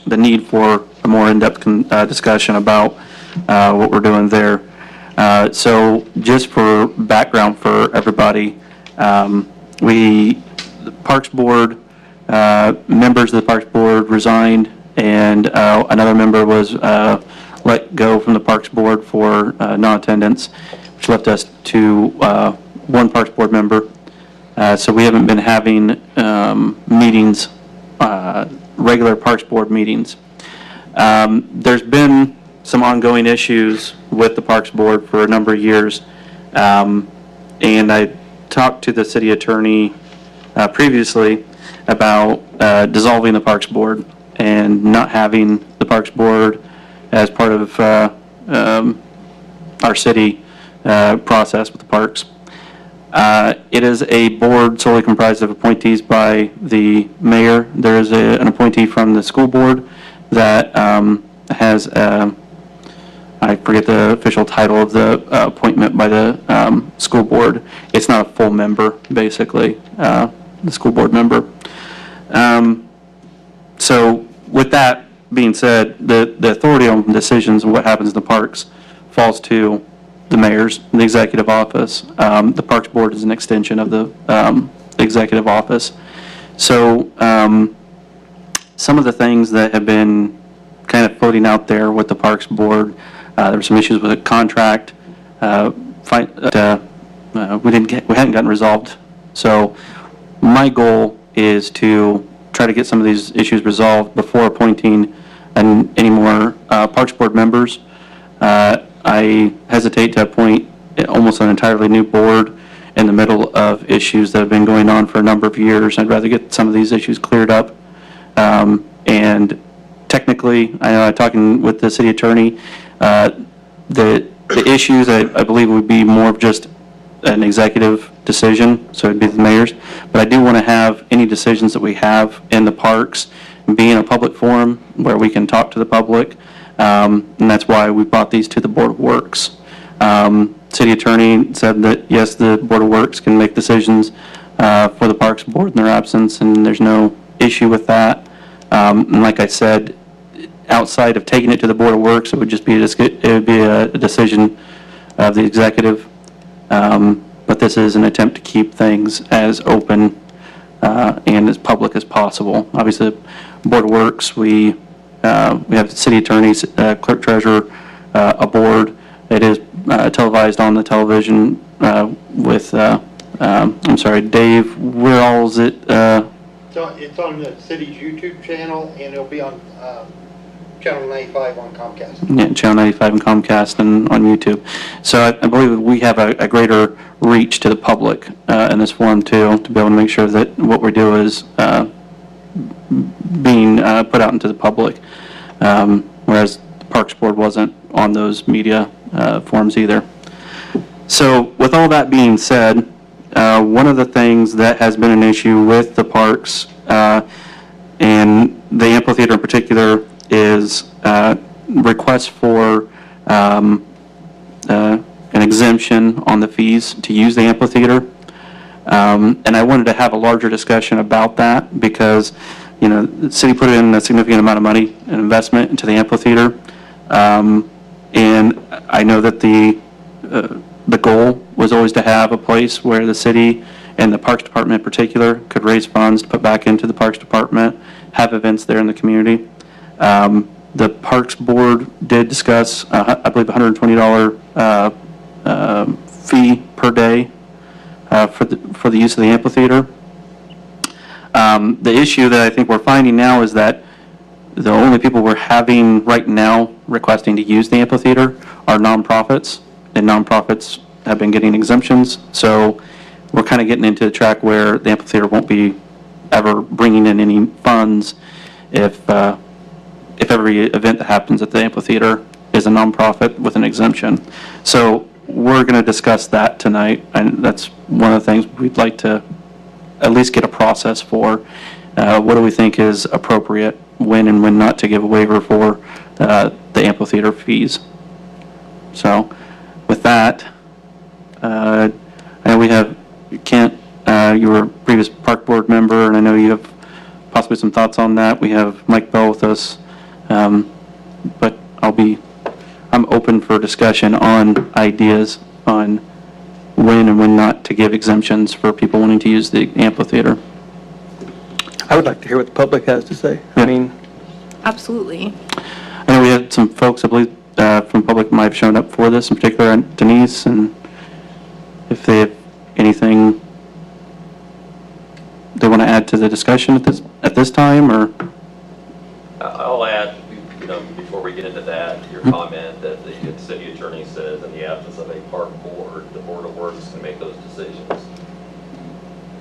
the need for a more in-depth discussion about what we're doing there. So just for background for everybody, the Parks Board, members of the Parks Board resigned, and another member was let go from the Parks Board for non-attendance, which left us to one Parks Board member. So we haven't been having meetings, regular Parks Board meetings. There's been some ongoing issues with the Parks Board for a number of years, and I talked to the city attorney previously about dissolving the Parks Board and not having the Parks Board as part of our city process with the parks. It is a board solely comprised of appointees by the mayor. There is an appointee from the school board that has, I forget the official title of the appointment by the school board. It's not a full member, basically, the school board member. So with that being said, the authority on decisions and what happens in the parks falls to the mayor's, the executive office. The Parks Board is an extension of the executive office. So some of the things that have been kind of floating out there with the Parks Board, there were some issues with a contract. We hadn't gotten resolved. So my goal is to try to get some of these issues resolved before appointing any more Parks Board members. I hesitate to appoint almost an entirely new board in the middle of issues that have been going on for a number of years. I'd rather get some of these issues cleared up. And technically, talking with the city attorney, the issues I believe would be more of just an executive decision, so it'd be the mayor's. But I do want to have any decisions that we have in the parks be in a public forum where we can talk to the public. And that's why we brought these to the Board of Works. City attorney said that yes, the Board of Works can make decisions for the Parks Board in their absence, and there's no issue with that. And like I said, outside of taking it to the Board of Works, it would just be a decision of the executive. But this is an attempt to keep things as open and as public as possible. Obviously, Board of Works, we have city attorneys, clerk treasurer, a board. It is televised on the television with, I'm sorry, Dave, where all is it? It's on the city's YouTube channel, and it'll be on Channel 95 on Comcast. Yeah, Channel 95 and Comcast and on YouTube. So I believe we have a greater reach to the public in this forum too, to be able to make sure that what we do is being put out into the public, whereas the Parks Board wasn't on those media forums either. So with all that being said, one of the things that has been an issue with the parks and the amphitheater in particular is requests for an exemption on the fees to use the amphitheater. And I wanted to have a larger discussion about that because, you know, the city put in a significant amount of money and investment into the amphitheater. And I know that the goal was always to have a place where the city and the Parks Department in particular could raise funds to put back into the Parks Department, have events there in the community. The Parks Board did discuss, I believe, $120 fee per day for the use of the amphitheater. The issue that I think we're finding now is that the only people we're having right now requesting to use the amphitheater are nonprofits, and nonprofits have been getting exemptions. So we're kind of getting into a track where the amphitheater won't be ever bringing in any funds if every event that happens at the amphitheater is a nonprofit with an exemption. So we're going to discuss that tonight, and that's one of the things we'd like to at least get a process for. What do we think is appropriate, when and when not to give a waiver for the amphitheater fees? So with that, I know we have Kent, you were a previous Park Board member, and I know you have possibly some thoughts on that. We have Mike Bell with us But I'm open for discussion on ideas on when and when not to give exemptions for people wanting to use the amphitheater. I would like to hear what the public has to say. Yeah. I mean, Absolutely. I know we had some folks, I believe, from public might have shown up for this, in particular Denise, and if they have anything they want to add to the discussion at this time, or? I'll add, before we get into that, your comment that the city attorney says in the absence of a park board, the Board of Works can make those decisions.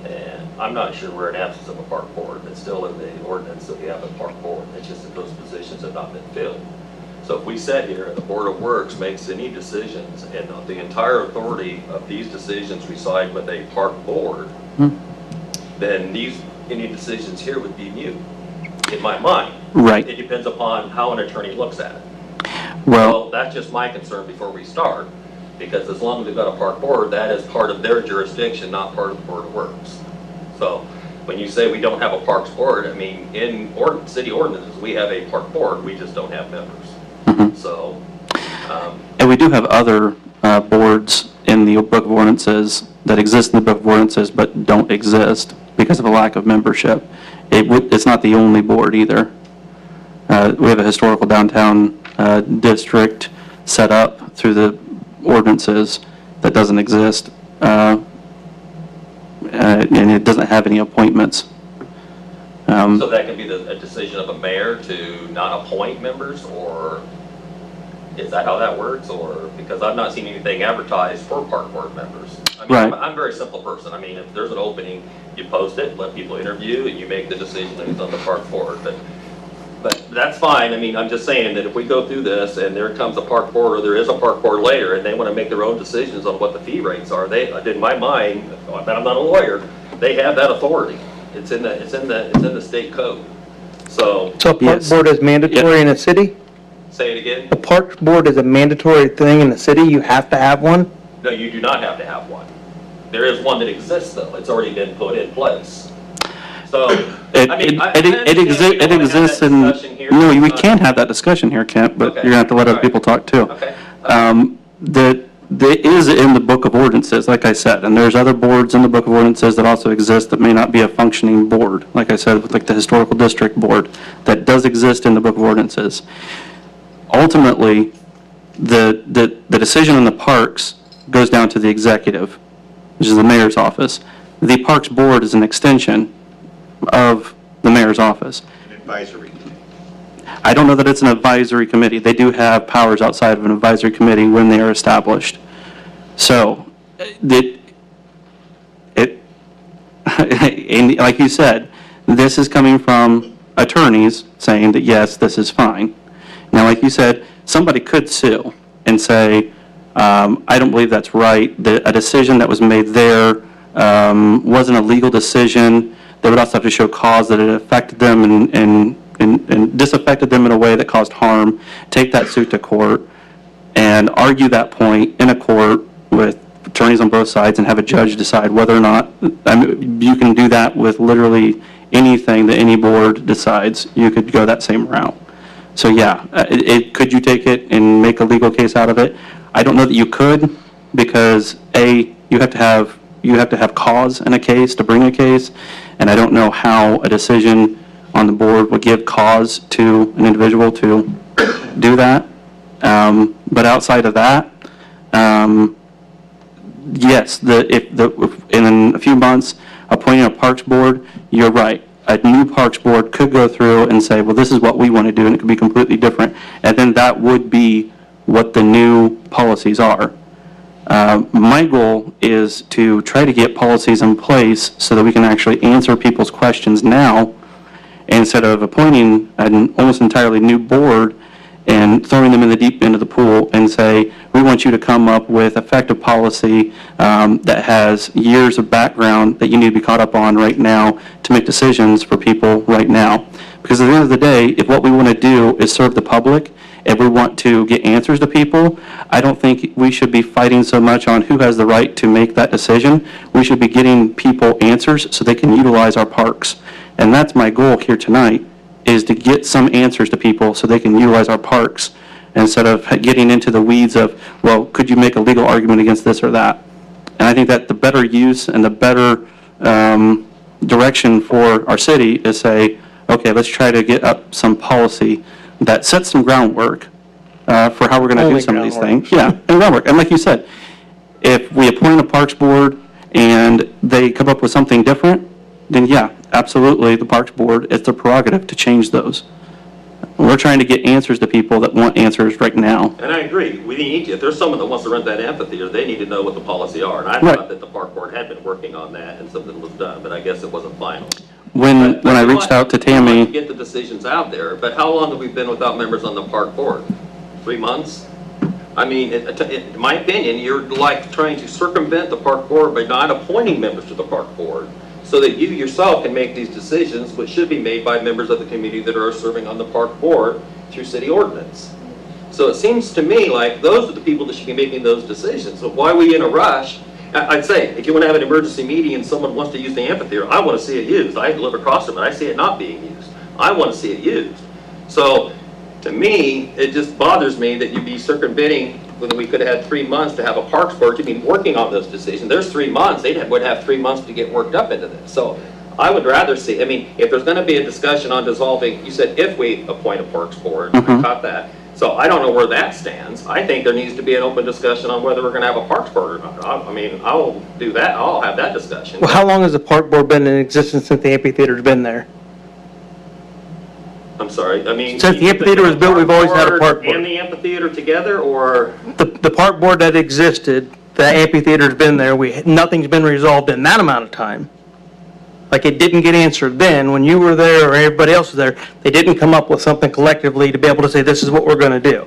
And I'm not sure we're in absence of a park board. It's still in the ordinance that we have a park board. It's just that those positions have not been filled. So if we sit here and the Board of Works makes any decisions and the entire authority of these decisions reside with a park board, then any decisions here would be mute, in my mind. Right. It depends upon how an attorney looks at it. Well, That's just my concern before we start, because as long as we've got a park board, that is part of their jurisdiction, not part of the Board of Works. So when you say we don't have a parks board, I mean, in city ordinances, we have a park board, we just don't have members. So. and we do have other boards in the Book of Ordinances that exist in the Book of Ordinances but don't exist because of a lack of membership. It's not the only board either. We have a historical downtown district set up through the ordinances that doesn't exist, and it doesn't have any appointments. So that can be a decision of a mayor to not appoint members, or is that how that works? Or, because I've not seen anything advertised for park board members. I mean, Right. I'm a very simple person. I mean, if there's an opening, you post it, let people interview, and you make the decision and it's on the park board. But that's fine. I mean, I'm just saying that if we go through this and there comes a park board, or there is a park board later, and they want to make their own decisions on what the fee rates are, in my mind, I'm not a lawyer, they have that authority. It's in the state code. So, so a park Yes. board is mandatory in a city? say it again. A park board is a mandatory thing in the city? You have to have one? No, you do not have to have one. There is one that exists, though. It's already been put in place. So, It I mean, I it understand we don't wanna have exists that in, discussion here. no, we can have that discussion here, Kent, but Okay. you're going to have to let other All right. people talk too. Okay. That is in the Book of Ordinances, like I said, and there's other boards in the Book of Ordinances that also exist that may not be a functioning board, like I said, with like the Historical District Board, that does exist in the Book of Ordinances. Ultimately, the decision on the parks goes down to the executive, which is the mayor's office. The Parks Board is an extension of the mayor's office. An advisory. I don't know that it's an advisory committee. They do have powers outside of an advisory committee when they are established. So, and like you said, this is coming from attorneys saying that, yes, this is fine. Now, like you said, somebody could sue and say, I don't believe that's right. A decision that was made there wasn't a legal decision. They would also have to show cause that it affected them and disaffected them in a way that caused harm, take that suit to court, and argue that point in a court with attorneys on both sides and have a judge decide whether or not, I mean, you can do that with literally anything that any board decides. You could go that same route. So yeah, could you take it and make a legal case out of it? I don't know that you could, because you have to have cause in a case to bring a case, and I don't know how a decision on the board would give cause to an individual to do that. But outside of that, yes, if in a few months appointing a parks board, you're right. A new parks board could go through and say, well, this is what we want to do, and it could be completely different. And then that would be what the new policies are. My goal is to try to get policies in place so that we can actually answer people's questions now, instead of appointing an almost entirely new board and throwing them in the deep end of the pool and say, we want you to come up with effective policy that has years of background that you need to be caught up on right now to make decisions for people right now. Because at the end of the day, if what we want to do is serve the public, and we want to get answers to people, I don't think we should be fighting so much on who has the right to make that decision. We should be getting people answers so they can utilize our parks. And that's my goal here tonight, is to get some answers to people so they can utilize our parks instead of getting into the weeds of, well, could you make a legal argument against this or that? And I think that the better use and the better direction for our city is say, okay, let's try to get up some policy that sets some groundwork for how we're going to do Only some of these groundwork. things. Yeah, and groundwork. And like you said, if we appoint a Parks Board and they come up with something different, then yeah, absolutely, the Parks Board, it's their prerogative to change those. We're trying to get answers to people that want answers right now. And I agree, we need to, if there's someone that wants to rent that amphitheater, they need to know what the policy are. And I Right. thought that the park board had been working on that and something was done, but I guess it wasn't final. When I we reached want- out to we want Tammy, to get the decisions out there, but how long have we been without members on the park board? 3 months? I mean, in my opinion, you're like trying to circumvent the park board by not appointing members to the park board so that you yourself can make these decisions, which should be made by members of the community that are serving on the park board through city ordinance. So it seems to me like those are the people that should be making those decisions. So why are we in a rush? I'd say, if you want to have an emergency meeting and someone wants to use the amphitheater, I want to see it used. I live across from it, I see it not being used. I want to see it used. So, to me, it just bothers me that you'd be circumventing, when we could have had 3 months to have a parks board to be working on those decisions. There's 3 months, would have 3 months to get worked up into this. So, I would rather see, I mean, if there's going to be a discussion on dissolving, you said if we appoint a parks board, I caught that. So I don't know where that stands. I think there needs to be an open discussion on whether we're going to have a parks board or not. I mean, I'll do that, I'll have that discussion. Well, how long has the park board been in existence since the amphitheater's been there? I'm sorry, I mean. Since the amphitheater was built, we've always had a park board. And the amphitheater together, or? The park board that existed, the amphitheater's been there, nothing's been resolved in that amount of time. Like, it didn't get answered then, when you were there or everybody else was there, they didn't come up with something collectively to be able to say, this is what we're gonna do.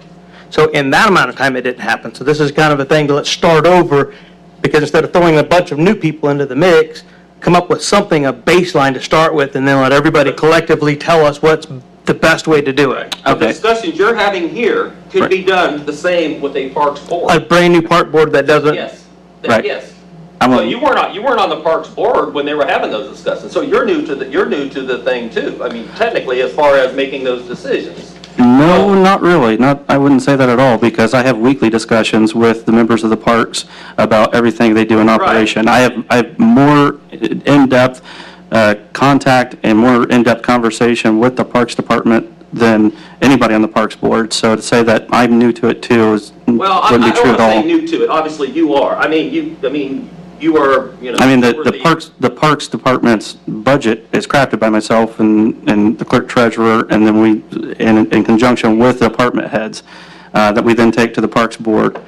So in that amount of time, it didn't happen. So this is kind of a thing to let's start over, because instead of throwing a bunch of new people into the mix, come up with something, a baseline to start with, and then let everybody collectively tell us what's the best way to do it. The Okay. discussions you're having here could be done the same with a parks A board. brand-new park board that doesn't. Yes, Right. yes. I'm Well, a- you weren't on the parks board when they were having those discussions, so you're new to the thing too. I mean, technically, as far as making those decisions. no, not really. I wouldn't say that at all, because I have weekly discussions with the members of the parks about everything they do in operation. I have more in-depth contact and more in-depth conversation with the Parks Department than anybody on the Parks Board. So to say that I'm new to it too Well, I wouldn't be don't true want at to say all. new to it. Obviously, you are. I mean, you are, you know. I mean, you were the Parks Department's budget is crafted by myself and the clerk treasurer, and then we, in conjunction with the department heads, that we then take to the Parks Board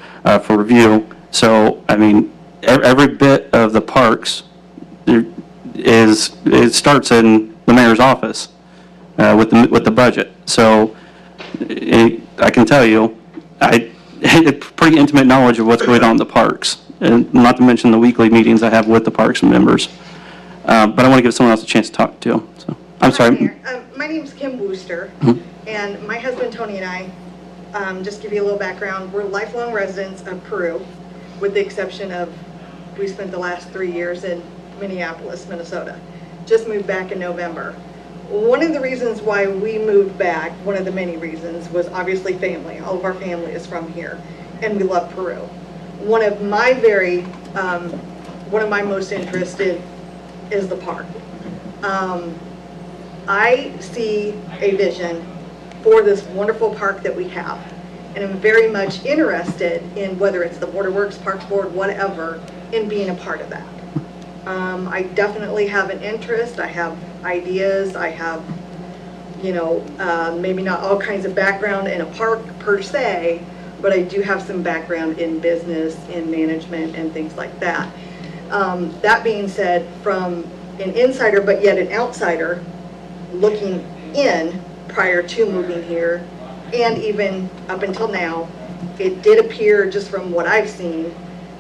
for review. So, I mean, every bit of the parks it starts in the mayor's office with the budget. So, I can tell you, I had pretty intimate knowledge of what's going on in the parks, and not to mention the weekly meetings I have with the parks members. But I want to give someone else a chance to talk to. So, I'm Hi, sorry. Mayor. My name's Kim Wooster, and my husband Tony and I, just give you a little background, we're lifelong residents of Peru, with the exception of, we spent the last 3 years in Minneapolis, Minnesota. Just moved back in November. One of the reasons why we moved back, one of the many reasons, was obviously family. All of our family is from here, and we love Peru. One of my most interested is the park. I see a vision for this wonderful park that we have, and I'm very much interested in whether it's the Board of Works, Parks Board, whatever, in being a part of that. I definitely have an interest. I have ideas. I have, maybe not all kinds of background in a park per se, but I do have some background in business, in management, and things like that. That being said, from an insider, but yet an outsider, looking in prior to moving here, and even up until now, it did appear, just from what I've seen,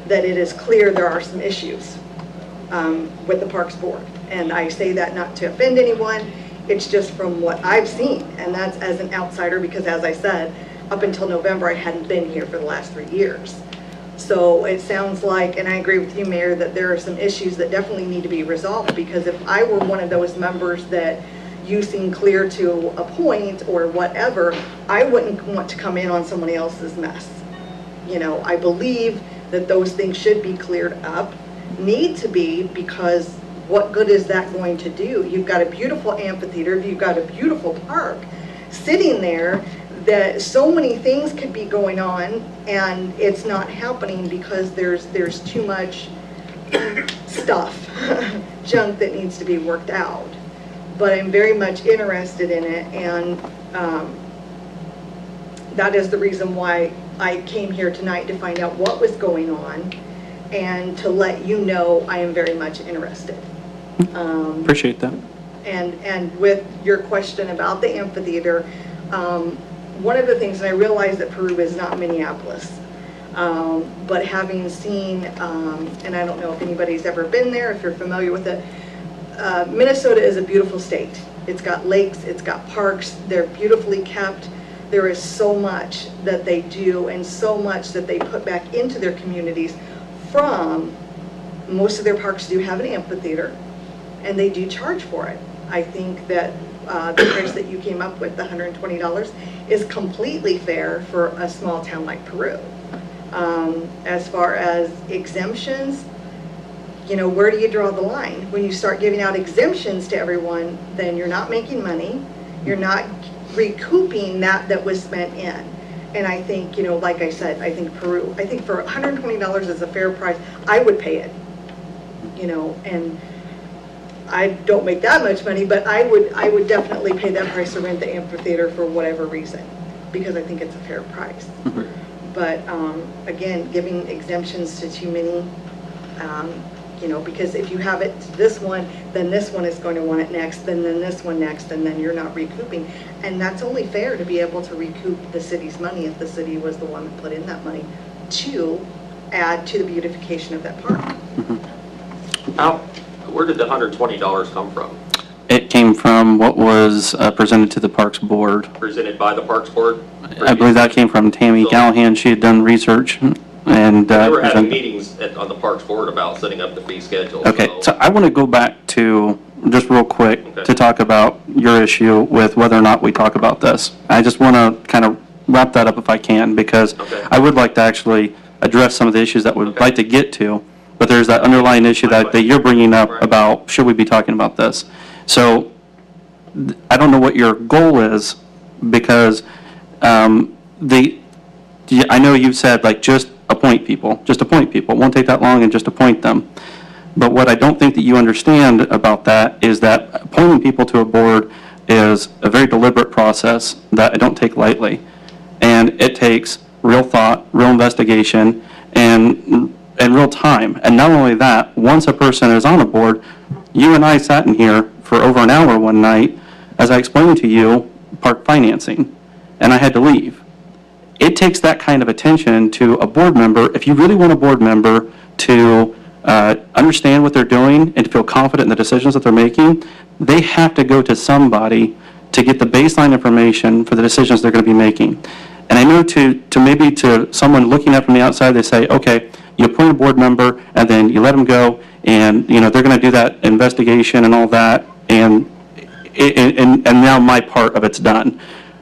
that it is clear there are some issues with the Parks Board. And I say that not to offend anyone, it's just from what I've seen, and that's as an outsider, because as I said, up until November, I hadn't been here for the last 3 years. So it sounds like, and I agree with you, Mayor, that there are some issues that definitely need to be resolved, because if I were one of those members that, you seem clear to a point or whatever, I wouldn't want to come in on somebody else's mess. You know, I believe that those things should be cleared up, need to be, because what good is that going to do? You've got a beautiful amphitheater, you've got a beautiful park sitting there that so many things could be going on, and it's not happening because there's too much stuff, junk that needs to be worked out. But I'm very much interested in it, and that is the reason why I came here tonight, to find out what was going on and to let you know I am very much interested. Appreciate that. And with your question about the amphitheater, one of the things, and I realize that Peru is not Minneapolis, but having seen, and I don't know if anybody's ever been there, if you're familiar with it, Minnesota is a beautiful state. It's got lakes, it's got parks, they're beautifully kept. There is so much that they do and so much that they put back into their communities from, most of their parks do have an amphitheater, and they do charge for it. I think that the price that you came up with, the $120, is completely fair for a small town like Peru. As far as exemptions, you know, where do you draw the line? When you start giving out exemptions to everyone, then you're not making money, you're not recouping that was spent in. And I think, you know, like I said, I think Peru, I think for $120 is a fair price, I would pay it. You know, and I don't make that much money, but I would definitely pay that price to rent the amphitheater for whatever reason, because I think it's a fair price. But again, giving exemptions to too many, you know, because if you have it to this one, then this one is going to want it next, then this one next, and then you're not recouping. And that's only fair to be able to recoup the city's money if the city was the one that put in that money to add to the beautification of that park. Where did the $120 come from? It came from what was presented to the Parks Board. Presented by the Parks Board? I believe that came from Tammy So- Callahan. She had done research and They were having presented. meetings on the Parks Board about setting up the fee schedule. Okay, so I want to go back to, just real quick, Okay. to talk about your issue with whether or not we talk about this. I just want to kind of wrap that up if I can, because Okay. I would like to actually address some of the issues that we'd Okay. like to get to, but there's that underlying issue that you're bringing up Right. about, should we be talking about this? So, I don't know what your goal is, because I know you've said, like, just appoint people. It won't take that long, and just appoint them. But what I don't think that you understand about that is that appointing people to a board is a very deliberate process that I don't take lightly. And it takes real thought, real investigation, and real time. And not only that, once a person is on a board, you and I sat in here for over an hour one night, as I explained to you, park financing, and I had to leave. It takes that kind of attention to a board member. If you really want a board member to understand what they're doing and to feel confident in the decisions that they're making, they have to go to somebody to get the baseline information for the decisions they're going to be making. And I know to maybe to someone looking at from the outside, they say, okay, you appoint a board member and then you let them go, and you know they're going to do that investigation and all that, and now my part of it's done.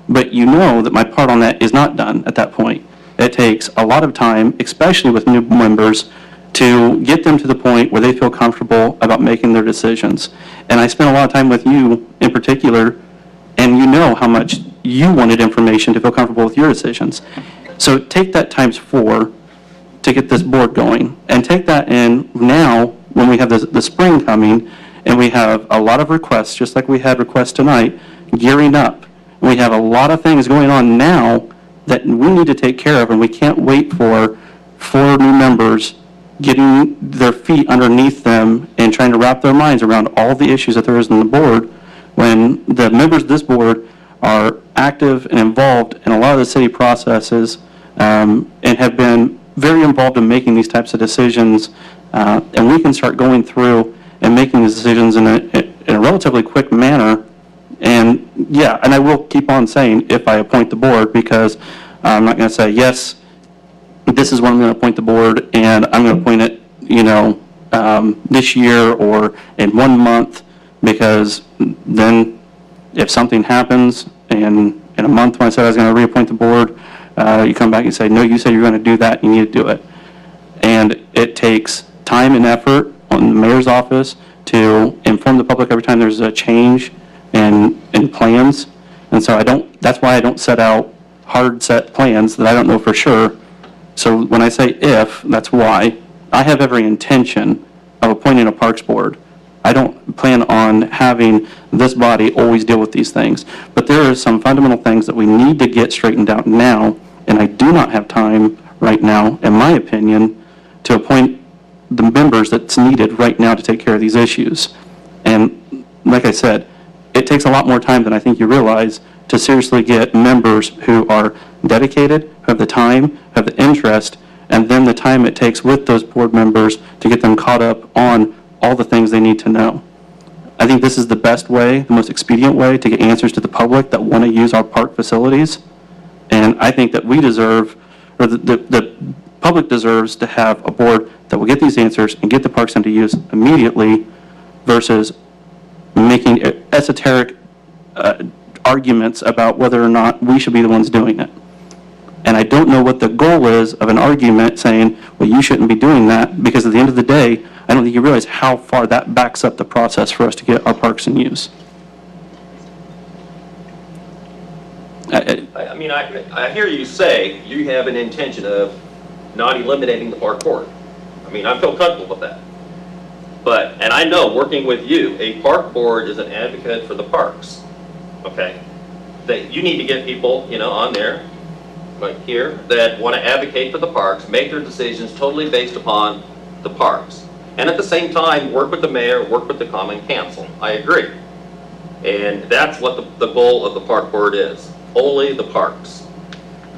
But you know that my part on that is not done at that point. It takes a lot of time, especially with new members, to get them to the point where they feel comfortable about making their decisions. And I spent a lot of time with you in particular, and you know how much you wanted information to feel comfortable with your decisions. So take that times 4 to get this board going, and take that in now when we have the spring coming, and we have a lot of requests, just like we had requests tonight, gearing up. We have a lot of things going on now that we need to take care of, and we can't wait for 4 new members getting their feet underneath them and trying to wrap their minds around all the issues that there is on the board, when the members of this board are active and involved in a lot of the city processes, and have been very involved in making these types of decisions, and we can start going through and making these decisions in a relatively quick manner. And yeah, and I will keep on saying if I appoint the board, because I'm not going to say, yes, this is when I'm going to appoint the board, and I'm going to appoint it, you know, this year or in 1 month, because then if something happens and in a month when I said I was going to reappoint the board, you come back and say, no, you said you're going to do that, you need to do it. And it takes time and effort on the mayor's office to inform the public every time there's a change in plans. And so that's why I don't set out hard set plans that I don't know for sure. So when I say if, that's why. I have every intention of appointing a parks board. I don't plan on having this body always deal with these things. But there are some fundamental things that we need to get straightened out now, and I do not have time right now, in my opinion, to appoint the members that's needed right now to take care of these issues. And like I said, it takes a lot more time than I think you realize to seriously get members who are dedicated, who have the time, who have the interest, and then the time it takes with those board members to get them caught up on all the things they need to know. I think this is the best way, the most expedient way to get answers to the public that want to use our park facilities. And I think that we deserve, or the public deserves to have a board that will get these answers and get the parks into use immediately versus making esoteric arguments about whether or not we should be the ones doing it. And I don't know what the goal is of an argument saying, well, you shouldn't be doing that, because at the end of the day, I don't think you realize how far that backs up the process for us to get our parks in use. I mean, I hear you say you have an intention of not eliminating the park board. I mean, I feel comfortable with that. But, and I know, working with you, a park board is an advocate for the parks, okay? That you need to get people, you know, on there, like here, that want to advocate for the parks, make their decisions totally based upon the parks. And at the same time, work with the mayor, work with the common council. I agree. And that's what the goal of the park board is, only the parks.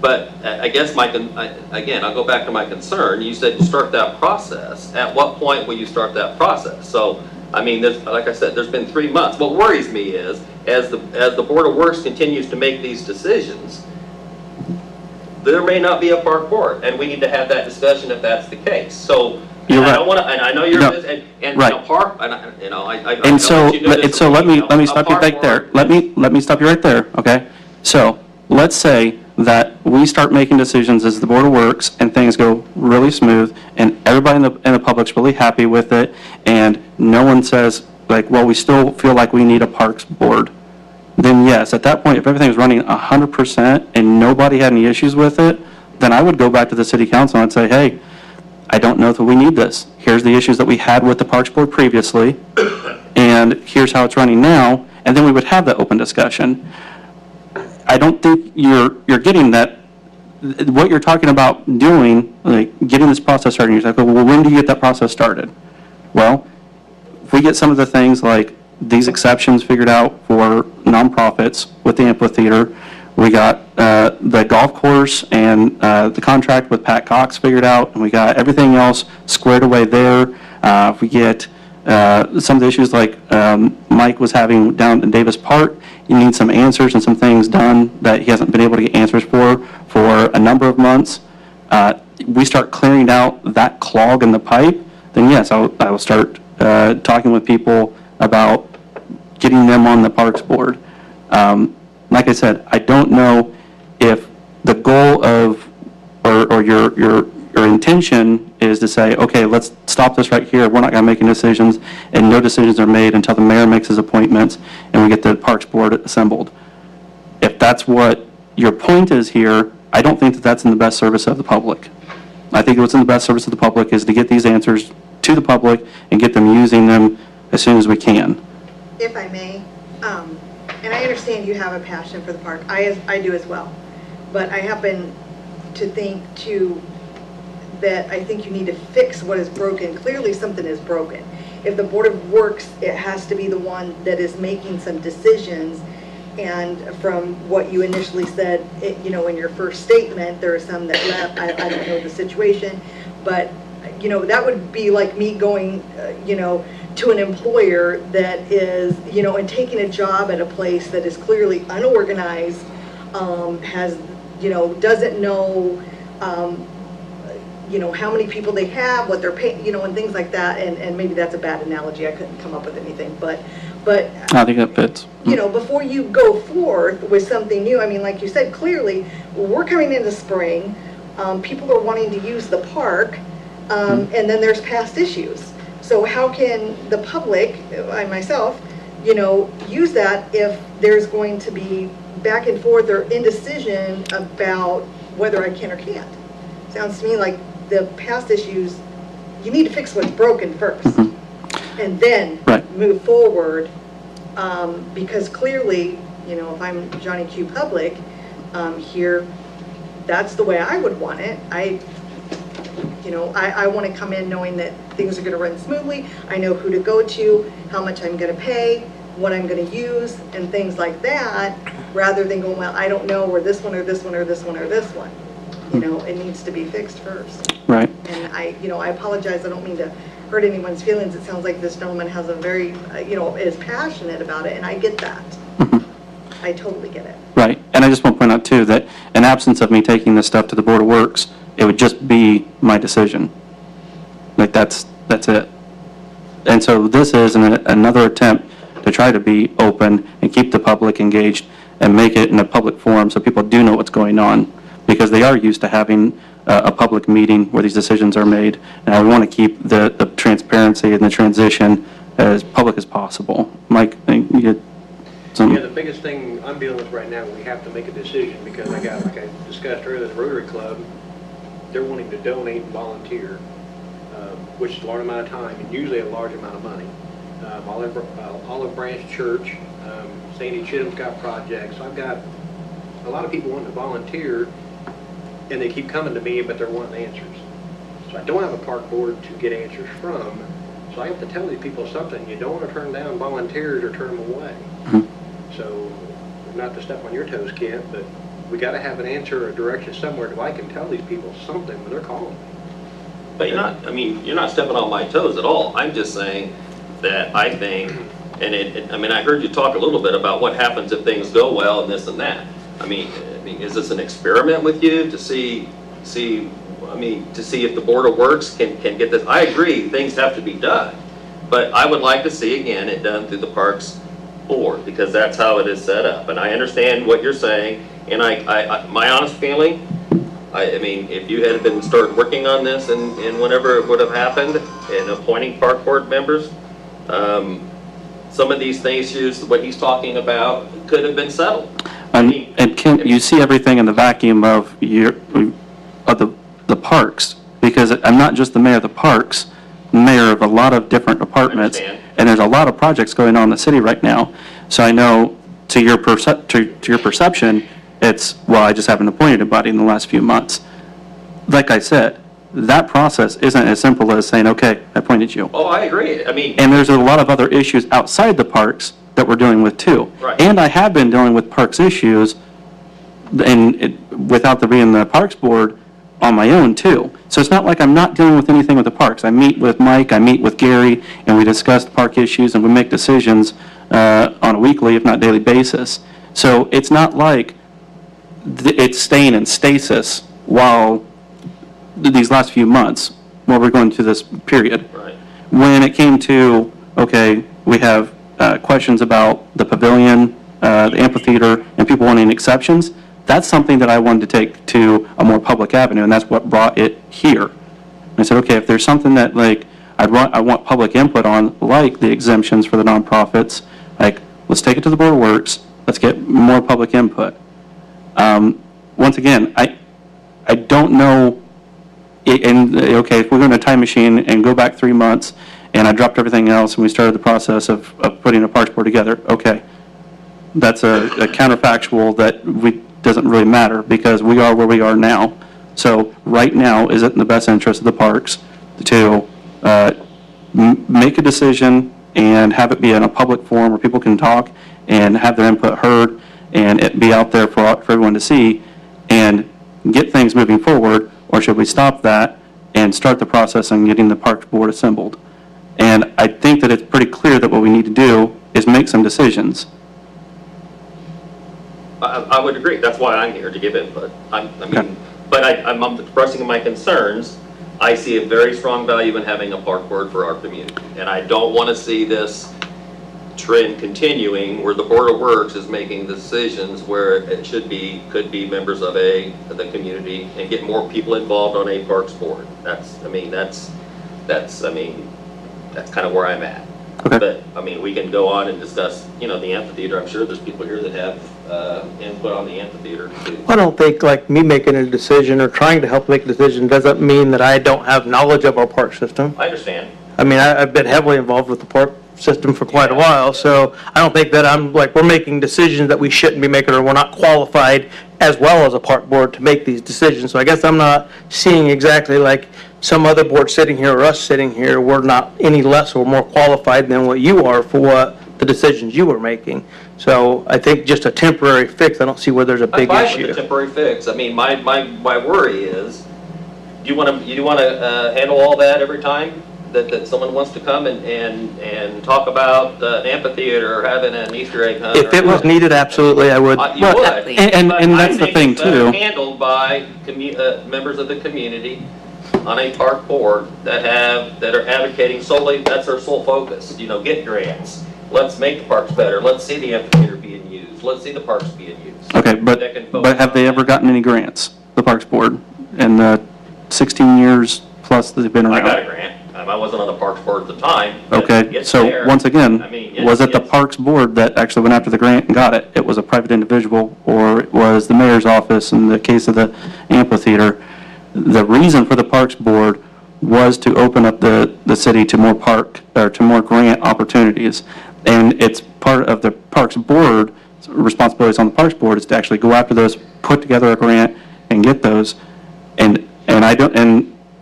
But I guess again, I'll go back to my concern. You said you start that process. At what point will you start that process? So, I mean, like I said, there's been 3 months. What worries me is, as the Board of Works continues to make these decisions, there may not be a park board, and we need to have that discussion if that's the case. So, You're right. I don't want to, and I know you're, and right. You know, park, and you know, I And know so, that you do this, let you know, me a stop you park right there. board- Let me stop you right there, okay? So, let's say that we start making decisions as the Board of Works and things go really smooth and everybody in the public's really happy with it, and no one says, like, well, we still feel like we need a parks board. Then yes, at that point, if everything's running 100% and nobody had any issues with it, then I would go back to the city council and say, hey, I don't know that we need this. Here's the issues that we had with the Parks Board previously, and here's how it's running now, and then we would have that open discussion. I don't think you're getting that, what you're talking about doing, like getting this process started. You're like, well, when do you get that process started? Well, if we get some of the things like these exceptions figured out for nonprofits with the amphitheater, we got the golf course and the contract with Pat Cox figured out, and we got everything else squared away there. If we get some of the issues like Mike was having down in Davis Park, you need some answers and some things done that he hasn't been able to get answers for a number of months. We start clearing out that clog in the pipe, then yes, I will start talking with people about getting them on the Parks Board. Like I said, I don't know if the goal of, or your intention is to say, okay, let's stop this right here. We're not going to make any decisions, and no decisions are made until the mayor makes his appointments and we get the Parks Board assembled. If that's what your point is here, I don't think that that's in the best service of the public. I think what's in the best service of the public is to get these answers to the public and get them using them as soon as we can. If I may, and I understand you have a passion for the park, I do as well, but I happen to think too that I think you need to fix what is broken. Clearly something is broken. If the Board of Works, it has to be the one that is making some decisions, and from what you initially said, you know, in your first statement, there are some that left. I don't know the situation, but you know, that would be like me going, you know, to an employer that is, you know, and taking a job at a place that is clearly unorganized, has, you know, doesn't know, you know, how many people they have, what they're paying, you know, and things like that. And maybe that's a bad analogy. I couldn't come up with anything. But But I think that fits. you know, before you go forth with something new, I mean, like you said, clearly, we're coming into spring, people are wanting to use the park, and then there's past issues. So how can the public, I myself, you know, use that if there's going to be back and forth or indecision about whether I can or can't? Sounds to me like the past issues, you need to fix what's broken first, and then move forward. Because clearly, you know, if I'm Johnny Q Public here, that's the way I would want it. I want to come in knowing that things are going to run smoothly. I know who to go to, how much I'm going to pay, what I'm going to use, and things like that, rather than going, well, I don't know, or this one, or this one, or this one, or this one. You know, it needs to be fixed first. Right. And I apologize. I don't mean to hurt anyone's feelings. It sounds like this gentleman has a very, is passionate about it, and I get that. I totally get it. Right. And I just want to point out, too, that in absence of me taking this stuff to the Board of Works, it would just be my decision. Like, that's it. And so this is another attempt to try to be open and keep the public engaged and make it in a public forum so people do know what's going on, because they are used to having a public meeting where these decisions are made. And I want to keep the transparency and the transition as public as possible. Mike, you get some? Yeah, the biggest thing I'm dealing with right now, we have to make a decision, because like I discussed earlier, the Rotary Club, they're wanting to donate and volunteer, which is a large amount of time and usually a large amount of money. Olive Branch Church, Sandy Chittum's got projects. So I've got a lot of people wanting to volunteer, and they keep coming to me, but they're wanting answers. So I don't have a park board to get answers from, so I have to tell these people something. You don't want to turn down volunteers or turn them away. So, not to step on your toes, Kent, but we got to have an answer or a direction somewhere so I can tell these people something when they're calling me. But you're not stepping on my toes at all. I'm just saying that I think, and I heard you talk a little bit about what happens if things go well and this and that. I mean, is this an experiment with you to see if the Board of Works can get this? I agree, things have to be done, but I would like to see, again, it done through the Parks Board, because that's how it is set up. And I understand what you're saying, and my honest feeling, if you had been started working on this and whenever it would have happened, and appointing Park Board members, some of these issues, what he's talking about, could have been settled. And Kent, you see everything in the vacuum of the parks, because I'm not just the mayor of the parks, mayor of a lot of different departments, and there's a lot of projects going on in the city right now. So I know to your perception, it's, well, I just haven't appointed anybody in the last few months. Like I said, that process isn't as simple as saying, okay, I appointed you. Oh, I agree. And there's a lot of other issues outside the parks that we're dealing with too. Right. And I have been dealing with parks issues, without there being the Parks Board, on my own too. So it's not like I'm not dealing with anything with the parks. I meet with Mike, I meet with Gary, and we discuss park issues, and we make decisions on a weekly, if not daily basis. So it's not like it's staying in stasis while these last few months, while we're going through this period. Right. When it came to, okay, we have questions about the pavilion, the amphitheater, and people wanting exceptions, that's something that I wanted to take to a more public avenue, and that's what brought it here. I said, okay, if there's something that, like, I want public input on, like the exemptions for the nonprofits, like, let's take it to the Board of Works, let's get more public input. Once again, I don't know, okay, if we're going to time machine and go back 3 months, and I dropped everything else, and we started the process of putting a Parks Board together, okay, that's a counterfactual that doesn't really matter, because we are where we are now. So right now, is it in the best interest of the parks to make a decision and have it be in a public forum where people can talk and have their input heard, and it be out there for everyone to see and get things moving forward, or should we stop that and start the process on getting the Parks Board assembled? And I think that it's pretty clear that what we need to do is make some decisions. I would agree. That's why I'm here, to give input. I'm expressing my concerns. I see a very strong value in having a park board for our community, and I don't want to see this trend continuing where the Board of Works is making decisions where it could be members of the community and get more people involved on a Parks Board. That's kind of where I'm at. Okay. But, I mean, we can go on and discuss, the amphitheater. I'm sure there's people here that have input on the amphitheater too. I don't think like me making a decision or trying to help make a decision doesn't mean that I don't have knowledge of our park system. I understand. I mean, I've been heavily involved with the park system for quite a while, so I don't think that we're making decisions that we shouldn't be making, or we're not qualified as well as a park board to make these decisions. So I guess I'm not seeing exactly like some other board sitting here or us sitting here, we're not any less or more qualified than what you are for what the decisions you were making. So I think just a temporary fix, I don't see where there's a big I'm fine issue. with the temporary fix. I mean, my worry is, do you want to handle all that every time that someone wants to come and talk about an amphitheater or having an Easter egg hunt? If it was needed, absolutely, I would. You would. And But that's the I think thing, it's better too. handled by members of the community on a park board that are advocating solely, that's their sole focus, get grants. Let's make the parks better. Let's see the amphitheater being used. Let's see the parks being used. Okay, but have they ever gotten any grants, the Parks Board, in the 16 years plus that they've been I around? got a grant. I wasn't on the parks board at the time. but Okay, it's so there. once again, I mean, was it the it's- Parks Board that actually went after the grant and got it? It was a private individual, or it was the mayor's office in the case of the amphitheater? The reason for the Parks Board was to open up the city to more grant opportunities. And it's part of the Parks Board, responsibilities on the Parks Board is to actually go after those, put together a grant and get those. And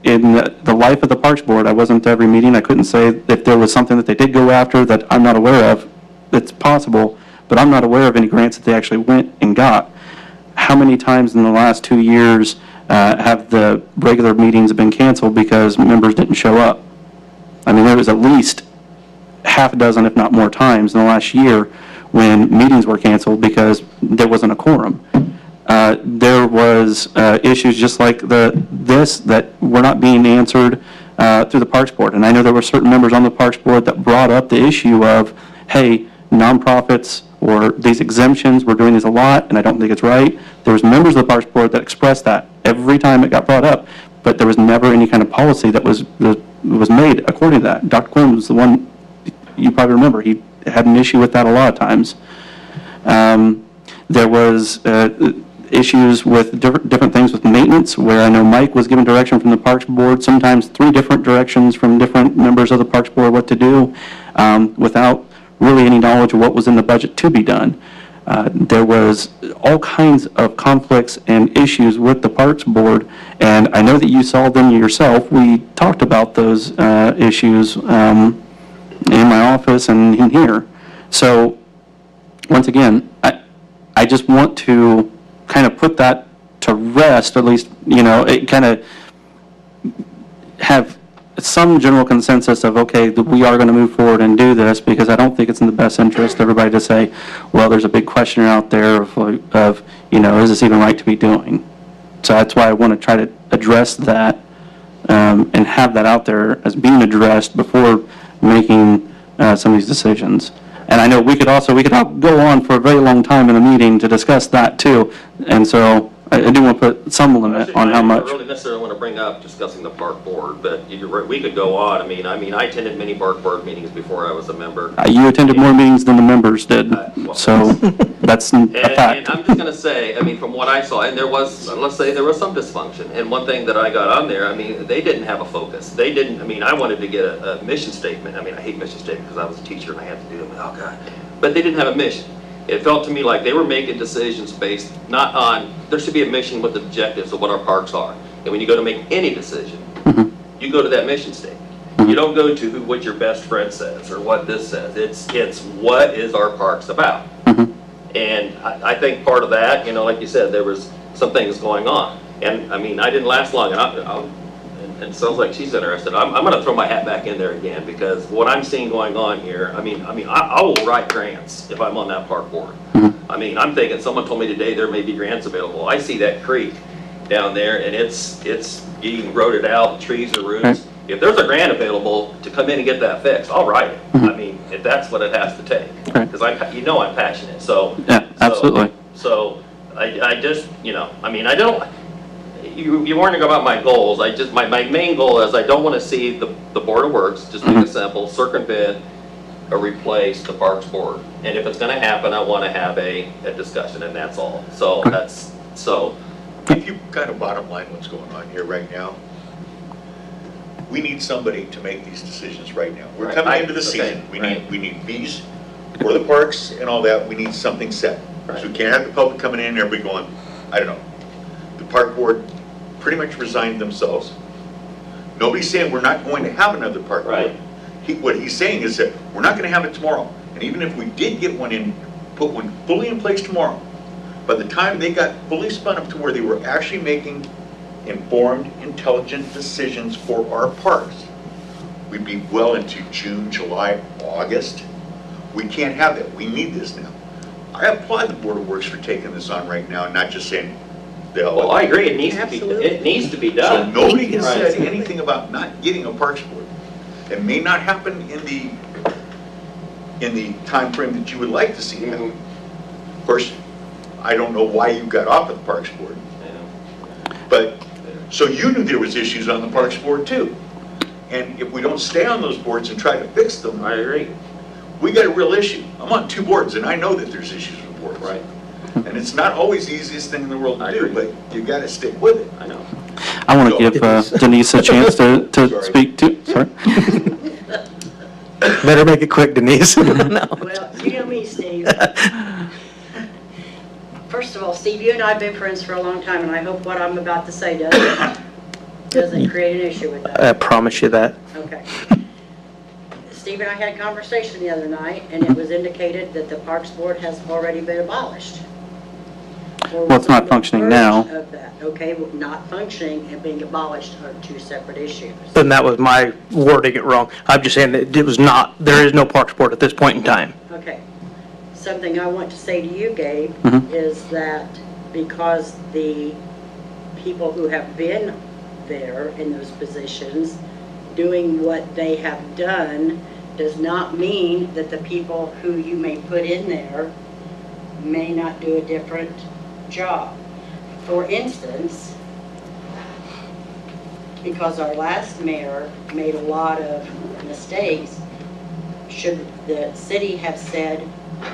in the life of the Parks Board, I wasn't to every meeting. I couldn't say if there was something that they did go after that I'm not aware of. It's possible, but I'm not aware of any grants that they actually went and got. How many times in the last 2 years have the regular meetings been canceled because members didn't show up? I mean, there was at least half a dozen, if not more times in the last year when meetings were canceled because there wasn't a quorum. There was issues just like this that were not being answered through the Parks Board. And I know there were certain members on the Parks Board that brought up the issue of, hey, nonprofits or these exemptions, we're doing these a lot, and I don't think it's right. There was members of the Parks Board that expressed that every time it got brought up, but there was never any kind of policy that was made according to that. Dr. Quinn was the one, you probably remember, he had an issue with that a lot of times. There was issues with different things with maintenance, where I know Mike was given direction from the Parks Board, sometimes 3 different directions from different members of the Parks Board what to do, without really any knowledge of what was in the budget to be done. There was all kinds of conflicts and issues with the Parks Board, and I know that you saw them yourself. We talked about those issues in my office and in here. So, once again, I just want to kind of put that to rest, at least, it kind of have some general consensus of, okay, we are going to move forward and do this, because I don't think it's in the best interest of everybody to say, well, there's a big question out there of is this even right to be doing? So that's why I want to try to address that and have that out there as being addressed before making some of these decisions. And I know we could all go on for a very long time in the meeting to discuss that too. And so I do want to put some limit on how much. I don't really necessarily want to bring up discussing the park board, but we could go on. I mean, I attended many park board meetings before I was a member. You attended more meetings than the members did, Well, so that's a And fact. I'm just going to say, I mean, from what I saw, and let's say there was some dysfunction. And one thing that I got on there, I mean, they didn't have a focus. I wanted to get a mission statement. I mean, I hate mission statements because I was a teacher and I had to do them. Oh, God. But they didn't have a mission. It felt to me like they were making decisions based not on, there should be a mission with objectives of what our parks are. And when you go to make any decision, you go to that mission statement. You don't go to what your best friend says or what this says. It's what is our parks about. And I think part of that, like you said, there was some things going on. And I mean, I didn't last long, and it sounds like she's interested. I'm going to throw my hat back in there again, because what I'm seeing going on here, I will write grants if I'm on that park board. I mean, I'm thinking, someone told me today there may be grants available. I see that creek down there, and it's being eroded out, trees are roots. If there's a grant available to come in and get that fixed, I'll write it. I mean, if that's what it has to take. Right. Because I'm passionate, so. Yeah, absolutely. So, I just, I mean, I don't, you weren't about my goals, my main goal is I don't want to see the Board of Works, just make it simple, circumvent or replace the Parks Board. And if it's going to happen, I want to have a discussion, and that's all. So, If you kind of bottom line what's going on here right now, we need somebody to make these decisions right now. We're Right. coming into the Okay, season. right. We need fees for the parks and all that. We need something set. So we can't have the public coming in and everybody going, I don't know. The park board pretty much resigned themselves. Nobody's saying we're not going to have another park board. Right. What he's saying is that we're not going to have it tomorrow. And even if we did get one in, put one fully in place tomorrow, by the time they got fully spun up to where they were actually making informed, intelligent decisions for our parks, we'd be well into June, July, August. We can't have that. We need this now. I applaud the Board of Works for taking this on right now and not just saying, the hell with well, I it. agree, it needs to be So done. nobody has Right. said anything about not getting a parks board. It may not happen in the time frame that you would like to see it happen. Of course, I don't know why you got off of the parks board, but, so you knew there was issues on the parks board too. And if we don't stay on those boards and try to fix them, I agree. we got a real issue. I'm on 2 boards and I know that there's issues with boards. Right. And it's not always the easiest thing in the world I to do, agree. but you gotta stick with it. I know. I want to give Denise a chance to Sorry. speak to, sorry. Better make it quick, Denise. Well, you know me, Steve. First of all, Steve, you and I have been friends for a long time, and I hope what I'm about to say doesn't create an issue with I that. promise you that. Okay. Steve and I had a conversation the other night, and it was indicated that the Parks Board has already been abolished. Or Well, it's not was on the functioning verge now. of that. Okay, well, not functioning and being abolished are two separate issues. And that was my wording it wrong. I'm just saying that it was not, there is no Parks Board at this point in time. Okay. Something I want to say to you, Gabe, Mhm. is that because the people who have been there in those positions doing what they have done does not mean that the people who you may put in there may not do a different job. For instance, because our last mayor made a lot of mistakes, should the city have said,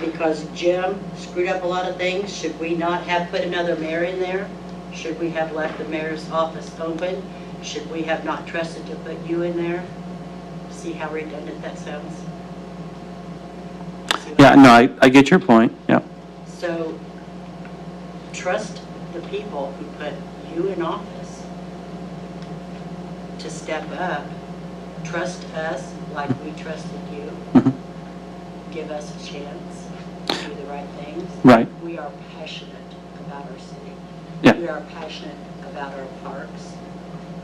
because Jim screwed up a lot of things, should we not have put another mayor in there? Should we have left the mayor's office open? Should we have not trusted to put you in there? See how redundant that sounds? See what Yeah, no, I get your point, yeah. So, trust the people who put you in office to step up. Trust us like we trusted you. Mhm. Give us a chance to do the right things. Right. We are passionate about our city. Yeah. We are passionate about our parks,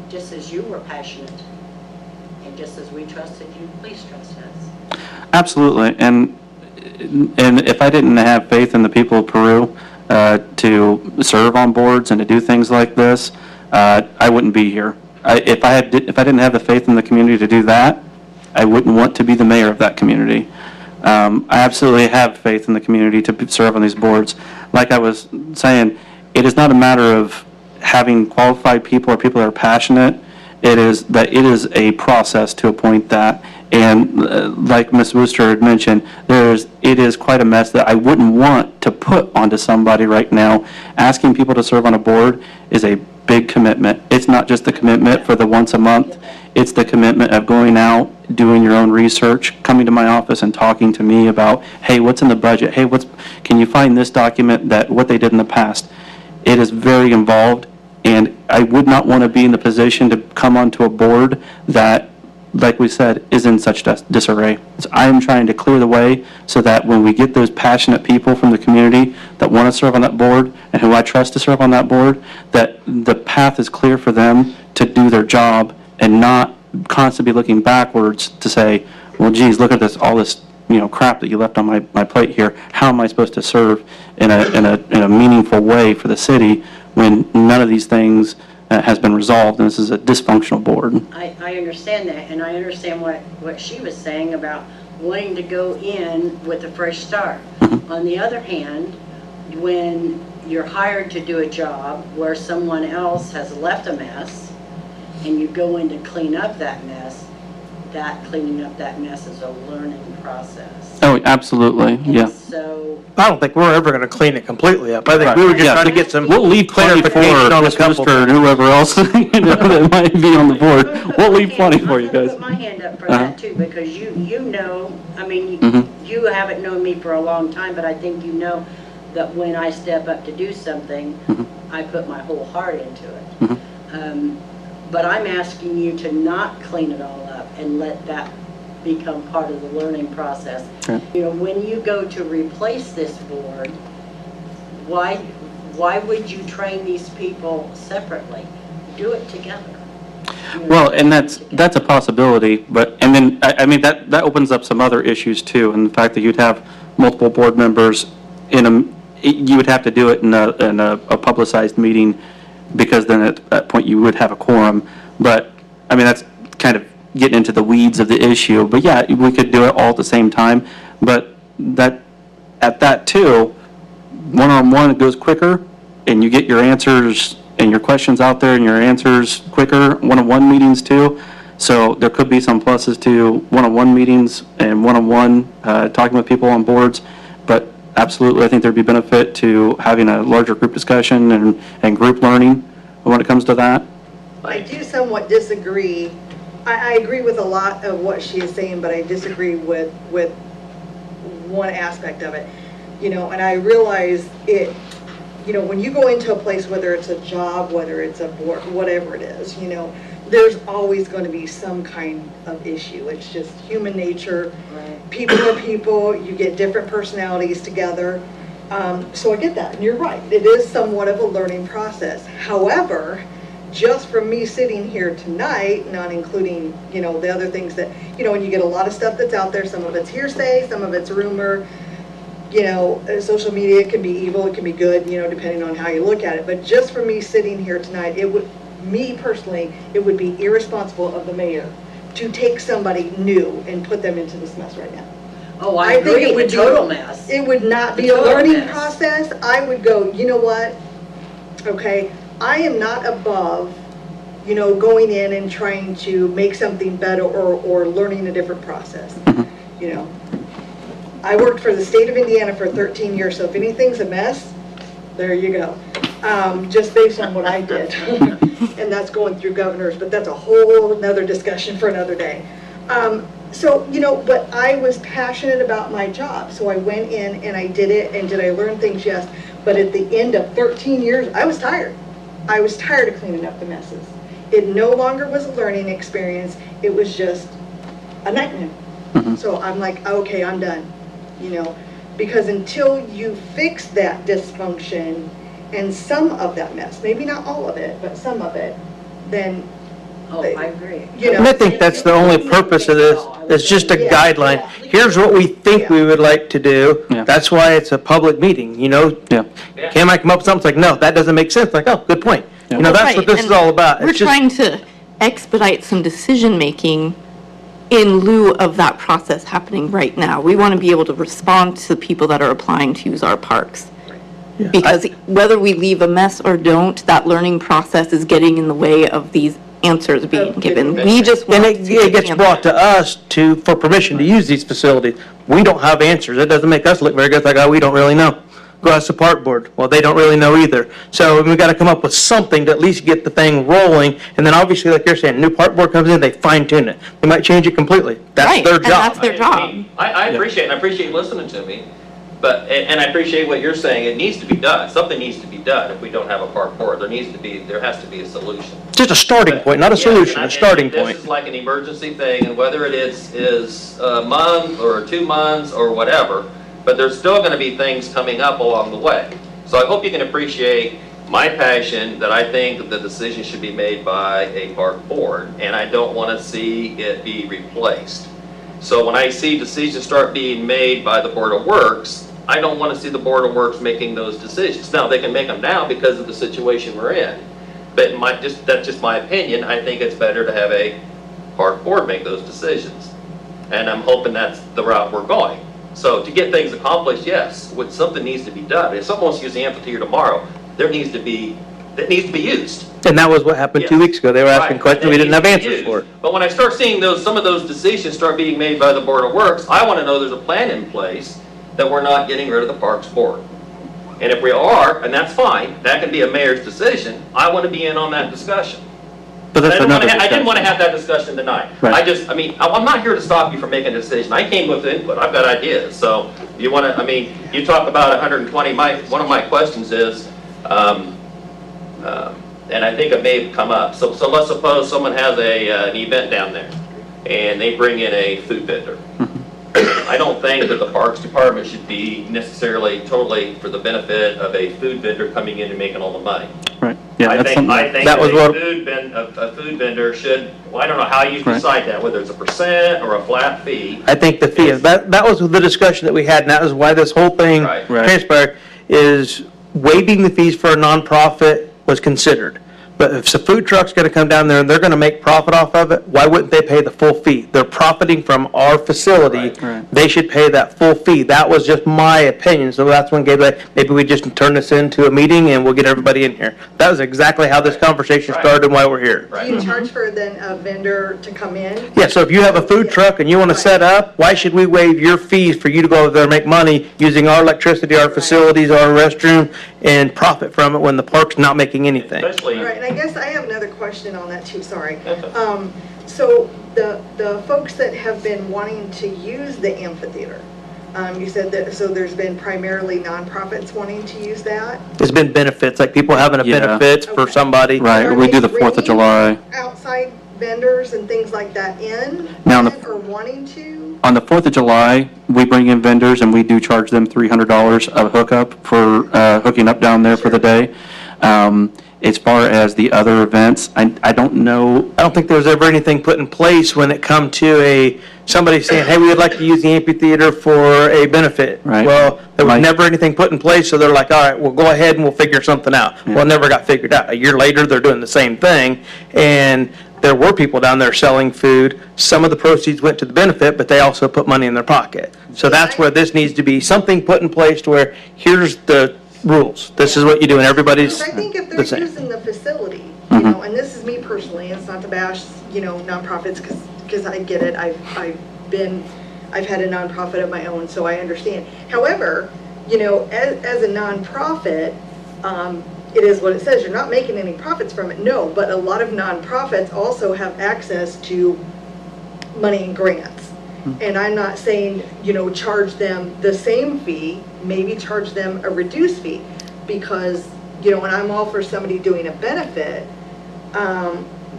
just as you were passionate. And just as we trusted you, please trust us. Absolutely, and if I didn't have faith in the people of Peru to serve on boards and to do things like this, I wouldn't be here. If I didn't have the faith in the community to do that, I wouldn't want to be the mayor of that community. I absolutely have faith in the community to serve on these boards. Like I was saying, it is not a matter of having qualified people or people that are passionate. It is a process to appoint that. And like Ms. Wooster had mentioned, it is quite a mess that I wouldn't want to put onto somebody right now. Asking people to serve on a board is a big commitment. It's not just the commitment for the once a month. It's the commitment of going out, doing your own research, coming to my office and talking to me about, hey, what's in the budget? Hey, can you find this document that what they did in the past? It is very involved, and I would not want to be in the position to come onto a board that, like we said, is in such disarray. So I am trying to clear the way so that when we get those passionate people from the community that want to serve on that board and who I trust to serve on that board, that the path is clear for them to do their job and not constantly be looking backwards to say, well, geez, look at this, all this, crap that you left on my plate here. How am I supposed to serve in a meaningful way for the city when none of these things has been resolved, and this is a dysfunctional board? I understand that, and I understand what she was saying about wanting to go in with a fresh start. On the other hand, when you're hired to do a job where someone else has left a mess, and you go in to clean up that mess, that cleaning up that mess is a learning process. Oh, absolutely, yeah. And so, I don't think we're ever gonna clean it completely up. I think we were just Yeah, trying to get some We'll leave plenty for clarification on a Ms. couple. Worcester and whoever else, you know, that might be on the board. We'll leave plenty for you I'm gonna guys. put my hand up for Uh-huh. that too, because you know, I mean, Mhm. you haven't known me for a long time, but I think you know that when I step up to do something, Mhm. I put my whole heart into it. Mhm. But I'm asking you to not clean it all up and let that become part of the learning process. Okay. You know, when you go to replace this board, why would you train these people separately? Do it together. You know, Well, and do it that's a together. possibility, but, and then, I mean, that opens up some other issues too, and the fact that you'd have multiple board members in you would have to do it in a publicized meeting, because then at that point you would have a quorum. But, I mean, that's kind of getting into the weeds of the issue, but yeah, we could do it all at the same time, but at that too, one-on-one, it goes quicker, and you get your answers and your questions out there and your answers quicker. One-on-one meetings too, so there could be some pluses to one-on-one meetings and one-on-one, talking with people on boards, but absolutely, I think there'd be benefit to having a larger group discussion and group learning when it comes to that. I do somewhat disagree. I agree with a lot of what she is saying, but I disagree with one aspect of it. You know, and I realize it, you know, when you go into a place, whether it's a job, whether it's a board, whatever it is, you know, there's always going to be some kind of issue. It's just human nature. Right. People are people. You get different personalities together. So I get that, and you're right. It is somewhat of a learning process. However, just from me sitting here tonight, not including, you know, the other things that, you know, and you get a lot of stuff that's out there. Some of it's hearsay, some of it's rumor. You know, social media can be evil, it can be good, you know, depending on how you look at it. But just for me sitting here tonight, me personally, it would be irresponsible of the mayor to take somebody new and put them into this mess right now. Oh, I agree, it would a total mess. It would not be The a total learning mess. process. I would go, you know what? Okay, I am not above, you know, going in and trying to make something better or learning a different process, you know. I worked for the state of Indiana for 13 years, so if anything's a mess, there you go. Just based on what I did. And that's going through governors, but that's a whole nother discussion for another day. So, you know, but I was passionate about my job, so I went in and I did it, and did I learn things? Yes. But at the end of 13 years, I was tired. I was tired of cleaning up the messes. It no longer was a learning experience, it was just a nightmare. So I'm like, okay, I'm done. You know, because until you fix that dysfunction and some of that mess, maybe not all of it, but some of it, then, Oh, I agree. you know. And I think that's the only purpose of this, it's just a guideline. Here's what we think we would like to do. Yeah. That's why it's a public meeting, you know? Yeah. Cam might come up with something like, no, that doesn't make sense. Like, oh, good point. You know, that's what Right, this is and all about. We're It's just- trying to expedite some decision-making in lieu of that process happening right now. We want to be able to respond to the people that are applying to use our parks. Yeah. Because whether we leave a mess or don't, that learning process is getting in the way of these answers being given. We just And want it to get gets brought to us for permission to use these facilities. We don't have answers. It doesn't make us look very good. It's like, oh, we don't really know. Go ask the park board. Well, they don't really know either. So we've got to come up with something to at least get the thing rolling. And then obviously, like you're saying, new park board comes in, they fine tune it. They might change it completely. That's Right, their and job. that's their job. I appreciate, and I appreciate you listening to me, but, and I appreciate what you're saying, it needs to be done, something needs to be done if we don't have a park board, there has to be a solution. Just a starting point, not a Yeah, solution, and a starting This point. is like an emergency thing, and whether it is a month or 2 months or whatever, but there's still gonna be things coming up along the way. So I hope you can appreciate my passion that I think the decision should be made by a park board, and I don't want to see it be replaced. So when I see decisions start being made by the Board of Works, I don't want to see the Board of Works making those decisions. Now, they can make them now because of the situation we're in, but that's just my opinion. I think it's better to have a park board make those decisions. And I'm hoping that's the route we're going. So to get things accomplished, yes, something needs to be done. If someone wants to use the amphitheater tomorrow, that needs to be used. And that was what happened 2 Yes. weeks ago. They were asking Right. questions, And we it didn't have needs to be answers for it. used. But when I start seeing some of those decisions start being made by the Board of Works, I want to know there's a plan in place that we're not getting rid of the Parks Board. And if we are, and that's fine, that can be a mayor's decision, I want to be in on that discussion. But that's another I didn't want to discussion. have that discussion tonight. Right. I'm not here to stop you from making a decision. I came with input. I've got ideas. So you want to, you talk about 120. One of my questions is, and I think it may have come up. So let's suppose someone has an event down there and they bring in a food vendor. I don't think that the Parks Department should be necessarily totally for the benefit of a food vendor coming in and making all the money. Right, yeah, I that's think something. That was what- a food vendor should, well, I don't know how you Right. decide that, whether it's a percent or a flat fee. I think the fee, that was the discussion that we had, and that is why this whole thing Right. Right. transpired, is waiving the fees for a nonprofit was considered. But if a food truck's gonna come down there and they're gonna make profit off of it, why wouldn't they pay the full fee? They're profiting from our facility. Right. Right. They should pay that full fee. That was just my opinion, so that's when Gabe, maybe we just turn this into a meeting and we'll get everybody in here. That was exactly how this conversation Right. started and why we're here. Do you charge for then a vendor to come in? Yeah, so if you have a food truck and you want to set up, why should we waive your fees for you to go over there and make money using our electricity, our facilities, our restroom, and profit from it when the park's not making anything? Especially, Right, and I guess I have another question on that too, sorry. Okay. So the folks that have been wanting to use the amphitheater, you said that, so there's been primarily nonprofits wanting to use that? There's been benefits, like people having a Yeah. benefit for Okay. somebody. Right, Are we do they the 4th of bringing July. Outside vendors and things like that in? Now, on the- Or wanting to? On the 4th of July, we bring in vendors and we do charge them $300 of hookup for hooking up down there for the day. As far as the other events, I don't know, I don't think there was ever anything put in place when it come to somebody saying, hey, we would like to use the amphitheater for a benefit. Right. Well, there was Right. never anything put in place, so they're like, all right, we'll go ahead and we'll figure something out. Well, it never got figured out. A year later, they're doing the same thing, and there were people down there selling food. Some of the proceeds went to the benefit, but they also put money in their pocket. So that's where this needs to be, something put in place to where, here's the rules. This is what you do, and everybody's Because I think if the they're same. using the facility, you know, and this is me personally, it's not to bash, you know, nonprofits, because I get it, I've had a nonprofit of my own, so I understand. However, you know, as a nonprofit, it is what it says, you're not making any profits from it, no, but a lot of nonprofits also have access to money and grants. And I'm not saying, you know, charge them the same fee, maybe charge them a reduced fee, because, you know, and I'm all for somebody doing a benefit,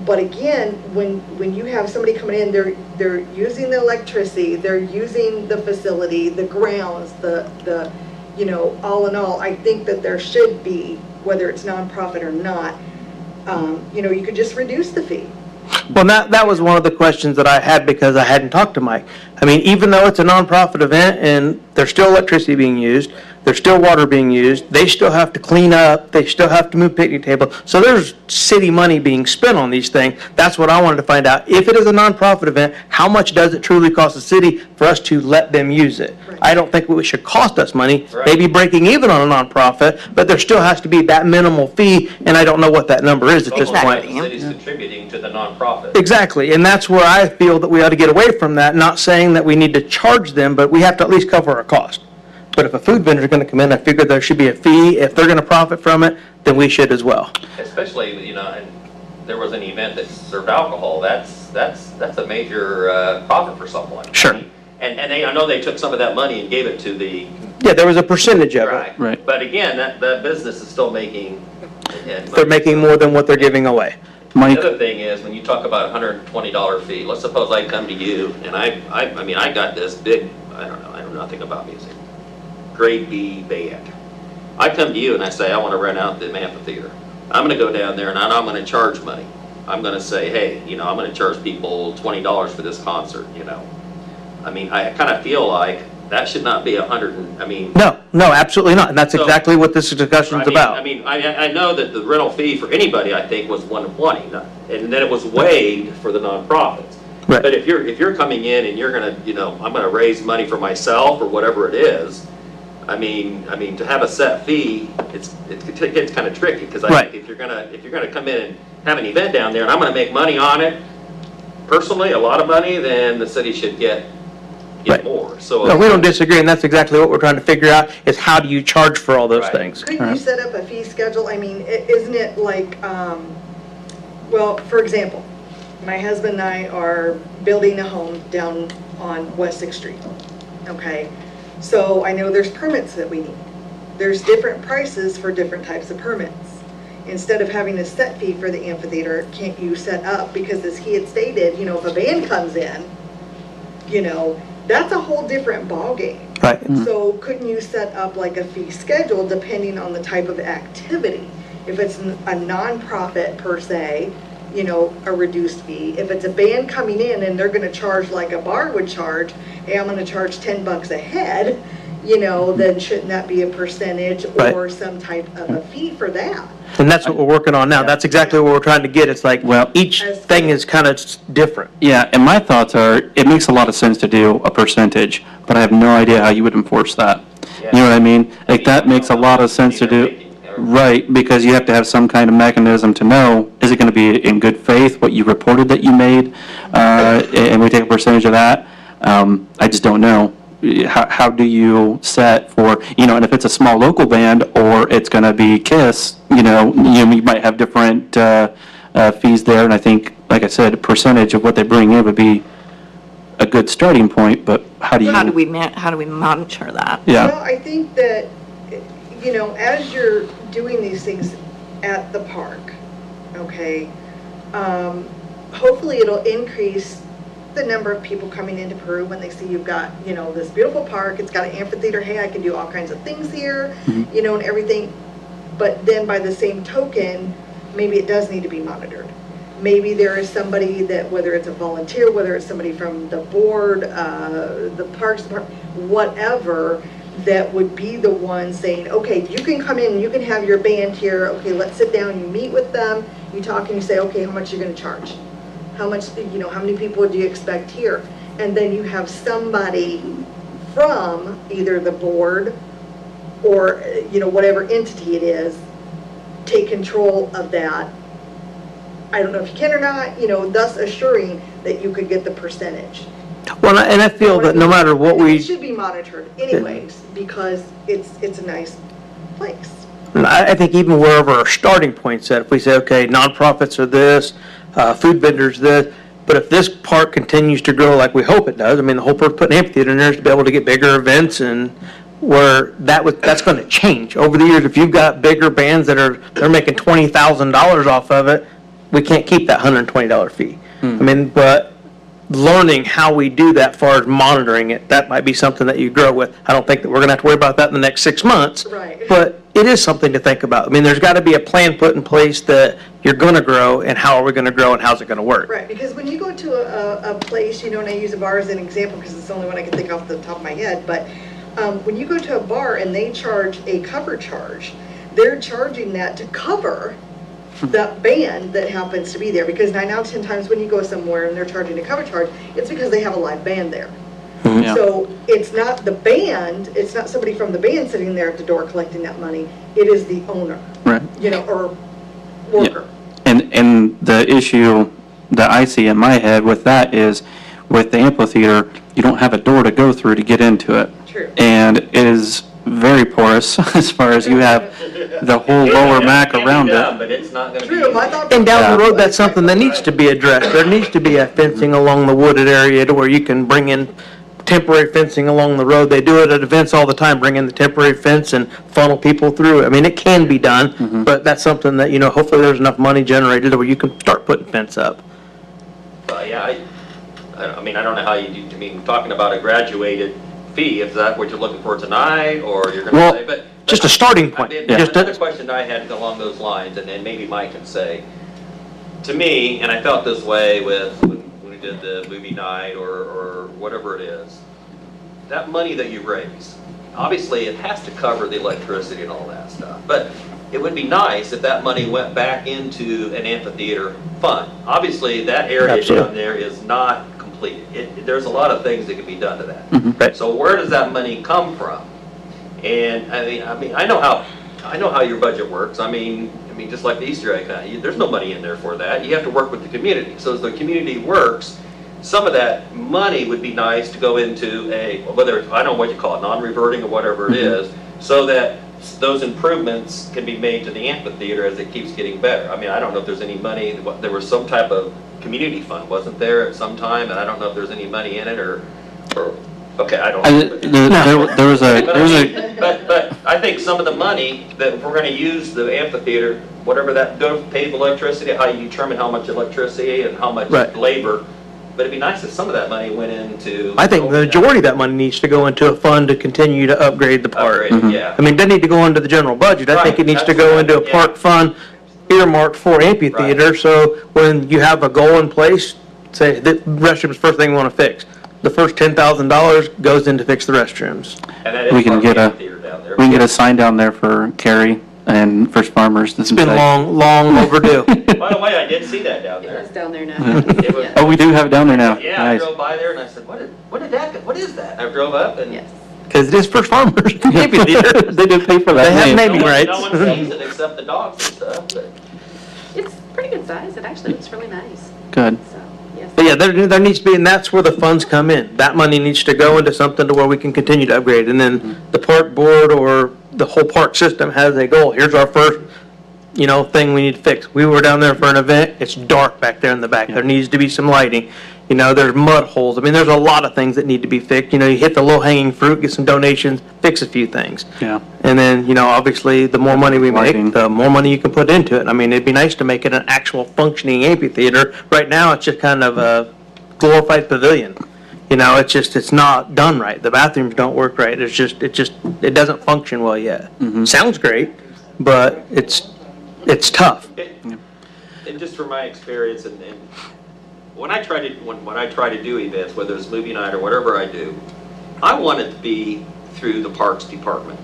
but again, when you have somebody coming in, they're using the electricity, they're using the facility, the grounds, the you know, all in all, I think that there should be, whether it's nonprofit or not, you know, you could just reduce the fee. Well, that was one of the questions that I had because I hadn't talked to Mike. I mean, even though it's a nonprofit event and there's still electricity being used, there's still water being used, they still have to clean up, they still have to move picnic table. So there's city money being spent on these things. That's what I wanted to find out. If it is a nonprofit event, how much does it truly cost the city for us to let them use it? Right. I don't think it should cost us money, Right. maybe breaking even on a nonprofit, but there still has to be that minimal fee, and I don't know what that number is at this almost like point. the city's contributing to the nonprofit. Exactly, and that's where I feel that we ought to get away from that, not saying that we need to charge them, but we have to at least cover our cost. But if a food vendor's gonna come in, I figure there should be a fee. If they're gonna profit from it, then we should as well. Especially, you know, and there was an event that served alcohol, that's a major profit for someone. Sure. And I know they took some of that money and gave it to the, Yeah, there was a percentage of it. right. Right. But again, that business is still making. They're making more than what they're giving away. Mike, The other thing is, when you talk about a $120 fee, let's suppose I come to you, and I mean, I got this big, I know nothing about music, grade B band. I come to you and I say, I want to rent out the amphitheater. I'm going to go down there and I'm going to charge money. I'm going to say, hey, you know, I'm going to charge people $20 for this concert, you know. I mean, I kind of feel like that should not be No, absolutely not, and that's So- exactly what this discussion's about. I know that the rental fee for anybody, I think, was $120, and then it was waived for the nonprofits. Right. But if you're coming in and you're gonna, I'm gonna raise money for myself or whatever it is, I mean, to have a set fee, it gets kind of tricky, because I Right. think if you're gonna come in and have an event down there and I'm gonna make money on it, personally, a lot of money, then the city should get Right. more, so. No, we don't disagree, and that's exactly what we're trying to figure out, is how do you charge for all those Right. things? Couldn't you set up a fee schedule? I mean, isn't it like, well, for example, my husband and I are building a home down on West 6th Street, okay? So I know there's permits that we need. There's different prices for different types of permits. Instead of having a set fee for the amphitheater, can't you set up, because as he had stated, if a band comes in, that's a whole different ballgame. Right. So couldn't you set up like a fee schedule depending on the type of activity? If it's a nonprofit per se, a reduced fee. If it's a band coming in and they're gonna charge like a bar would charge, hey, I'm gonna charge $10 a head, then shouldn't that be a percentage Right. or some type of a fee for that? And that's what we're working on now. That's exactly what we're trying to get. It's like, Well- each thing is kind of different. Yeah, and my thoughts are, it makes a lot of sense to do a percentage, but I have no idea how you would enforce that. You know what I mean? Like, that makes a lot of sense to do. Right, because you have to have some kind of mechanism to know, is it going to be in good faith, what you reported that you made, and we take a percentage of that? I just don't know. How do you set for, and if it's a small local band or it's going to be KISS, you might have different fees there, and I think, like I said, a percentage of what they bring in would be a good starting point, but how do you? How do we monitor that? Yeah. Well, I think that, as you're doing these things at the park, okay, hopefully it'll increase the number of people coming into Peru when they see you've got, this beautiful park, it's got an amphitheater, hey, I can do all kinds of things here, and everything. But then by the same token, maybe it does need to be monitored. Maybe there is somebody that, whether it's a volunteer, whether it's somebody from the board, the parks department, whatever, that would be the one saying, okay, you can come in, you can have your band here, okay, let's sit down, you meet with them, you talk and you say, okay, how much are you gonna charge? How much, how many people do you expect here? And then you have somebody from either the board or, whatever entity it is, take control of that. I don't know if you can or not, thus assuring that you could get the percentage. Well, and I feel that no matter what And we, it should be monitored anyways, because it's a nice place. I think even wherever our starting point's at, if we say, okay, nonprofits are this, food vendors this, but if this park continues to grow like we hope it does, I mean, the whole purpose of putting an amphitheater in there is to be able to get bigger events, and where that's going to change over the years. If you've got bigger bands they're making $20,000 off of it, we can't keep that $120 fee. I mean, but learning how we do that, far as monitoring it, that might be something that you grow with. I don't think that we're going to have to worry about that in the next 6 months. Right. But it is something to think about. I mean, there's got to be a plan put in place that you're going to grow, and how are we going to grow, and how's it going to work? Right, because when you go to a place, and I use a bar as an example because it's the only one I can think off the top of my head, but when you go to a bar and they charge a cover charge, they're charging that to cover that band that happens to be there, because 9 out of 10 times when you go somewhere and they're charging a cover charge, it's because they have a live band there. Yeah. So it's not the band, it's not somebody from the band sitting there at the door collecting that money, it is the owner, Right. or worker. And the issue that I see in my head with that is, with the amphitheater, you don't have a door to go through to get into it. True. And it is very porous as far as you have the whole lower MAC around Yeah, it. but it's not gonna be. True, my thought. And down the road, that's something that needs to be addressed. There needs to be a fencing along the wooded area to where you can bring in temporary fencing along the road. They do it at events all the time, bring in the temporary fence and funnel people through it. I mean, it can be done, but that's something that, hopefully there's enough money generated where you can start putting fence up. Yeah, I mean, I don't know how you do, I mean, talking about a graduated fee, is that what you're looking for tonight, or you're gonna Well, say, but. just a starting point. I mean, Yeah. Just a- another question I had along those lines, and maybe Mike can say, to me, and I felt this way when we did the movie night or whatever it is, that money that you raise, obviously it has to cover the electricity and all that stuff, but it would be nice if that money went back into an amphitheater fund. Obviously, that area Absolutely. down there is not completed. There's a lot of things that can be done to that. Right. So where does that money come from? And I know how your budget works. I mean, just like the Easter egg hunt, there's no money in there for that. You have to work with the community. So as the community works, some of that money would be nice to go into whether I don't know what you call it, non-reverting or whatever it is, so that those improvements can be made to the amphitheater as it keeps getting better. I mean, I don't know if there's any money, there was some type of community fund, wasn't there, at some time? And I don't know if there's any money in it or okay, I don't know. There was a, But I think some of the money that if we're gonna use the amphitheater, whatever that, go pay for electricity, how you determine how much electricity and how much Right. labor, but it'd be nice if some of that money went into. I think the majority of that money needs to go into a fund to continue to upgrade the park. Upgrade, yeah. I mean, it doesn't need to go into the general budget. I think it Right, needs to that's go right, into a yeah. park fund earmarked for amphitheater, so when you have a goal in place, say, the restroom's the first thing we want to fix. The first $10,000 goes in to fix the restrooms. And that is we can part of get the a, amphitheater down there. we can get a sign down there for Carrie and First Farmers. It's been long overdue. By the way, I did see that down there. It's down there now. It was- Oh, we do have it down there now. Yeah, I Nice. drove by there and I said, what is that? I drove up and. Yes. Because it is First Farmers amphitheater. They did pay for that. They have name. naming No one- rights. No one sees it except the dogs and stuff, but. It's pretty good size. It actually looks really nice. Good. So, yes. But yeah, there needs to be, and that's where the funds come in. That money needs to go into something to where we can continue to upgrade. And then the park board or the whole park system has a goal. Here's our first, thing we need to fix. We were down there for an event. It's dark back there in the back. There needs to be some lighting. There's mud holes. I mean, there's a lot of things that need to be fixed. You hit the low-hanging fruit, get some donations, fix a few things. Yeah. And then, obviously, the more money we Lighting. make, the more money you can put into it. I mean, it'd be nice to make it an actual functioning amphitheater. Right now, it's just kind of a glorified pavilion. It's not done right. The bathrooms don't work right. It doesn't function well yet. Sounds great, but it's tough. And just from my experience, and when I try to do events, whether it's movie night or whatever I do, I want it to be through the Parks Department.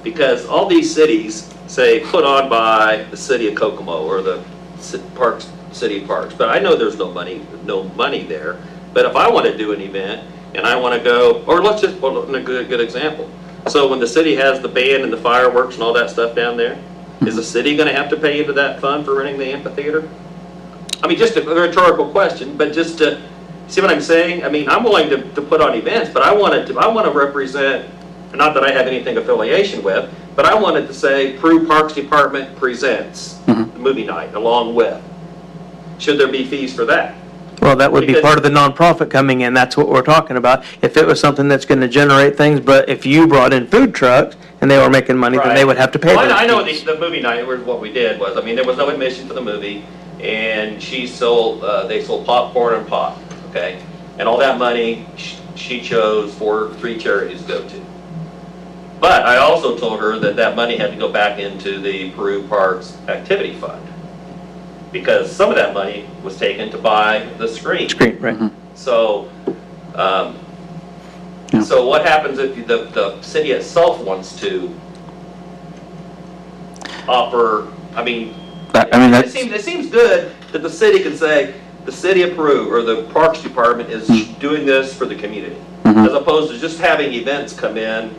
Because all these cities say put on by the city of Kokomo or the city of Parks, but I know there's no money there. But if I want to do an event and I want to go, or let's just put a good example. So when the city has the band and the fireworks and all that stuff down there, is the city going to have to pay into that fund for renting the amphitheater? I mean, just a rhetorical question, but just to see what I'm saying. I mean, I'm willing to put on events, but I want to represent, not that I have anything affiliation with, but I wanted to say Peru Parks Department presents the movie night along with. Should there be fees for that? Well, that would be Because- part of the nonprofit coming in. That's what we're talking about. If it was something that's going to generate things, but if you brought in food trucks and they were making money, then they would have to pay Well, those I know fees. the movie night, what we did was, there was no admission for the movie, and they sold popcorn and pop, okay? And all that money, she chose for 3 charities to go to. But I also told her that money had to go back into the Peru Parks Activity Fund, because some of that money was taken to buy the screen. Screen, right. So, so what happens if the city itself wants to offer, That's, it seems good that the city can say, the city of Peru or the Parks Department is doing this for the community, as opposed to just having events come in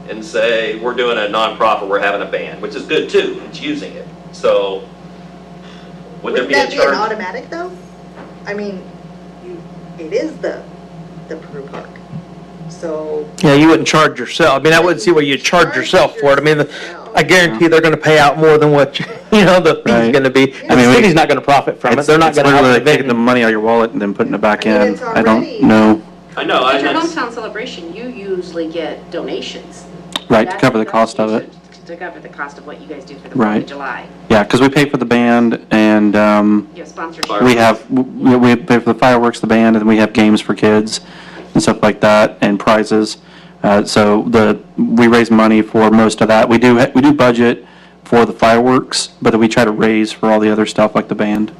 and say, we're doing a nonprofit, we're having a band, which is good too, it's using it. So, would there Wouldn't be a that be an charge? automatic though? I mean, it is the Peru Park, so. Yeah, you wouldn't charge yourself. I mean, I wouldn't see where you'd charge yourself for it. I mean, I guarantee they're going to pay out more than what, the fee's Right. going to be. I mean, The city's not going to profit from it. They're not it's going to have literally the like taking the venue. money out of your wallet and then putting it back I mean, in. it's I already- don't know. I know, At your that's- hometown celebration, you usually get donations. Right, to That's cover the cost of it. To cover the cost of what you guys do for the 4th Right. of July. Yeah, because we pay for the band and You have sponsorship. we pay for the fireworks, the band, and then we have games for kids and stuff like that and prizes. So we raise money for most of that. We do budget for the fireworks, but then we try to raise for all the other stuff like the band.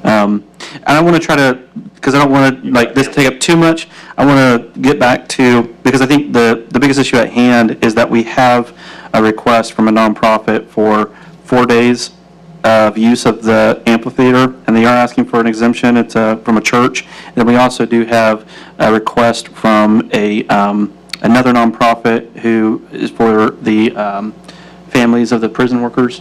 And I want to try to, because I don't want to this take up too much, I want to get back to, because I think the biggest issue at hand is that we have a request from a nonprofit for 4 days of use of the amphitheater, and they are asking for an exemption. It's from a church. And then we also do have a request from another nonprofit who is for the families of the prison workers.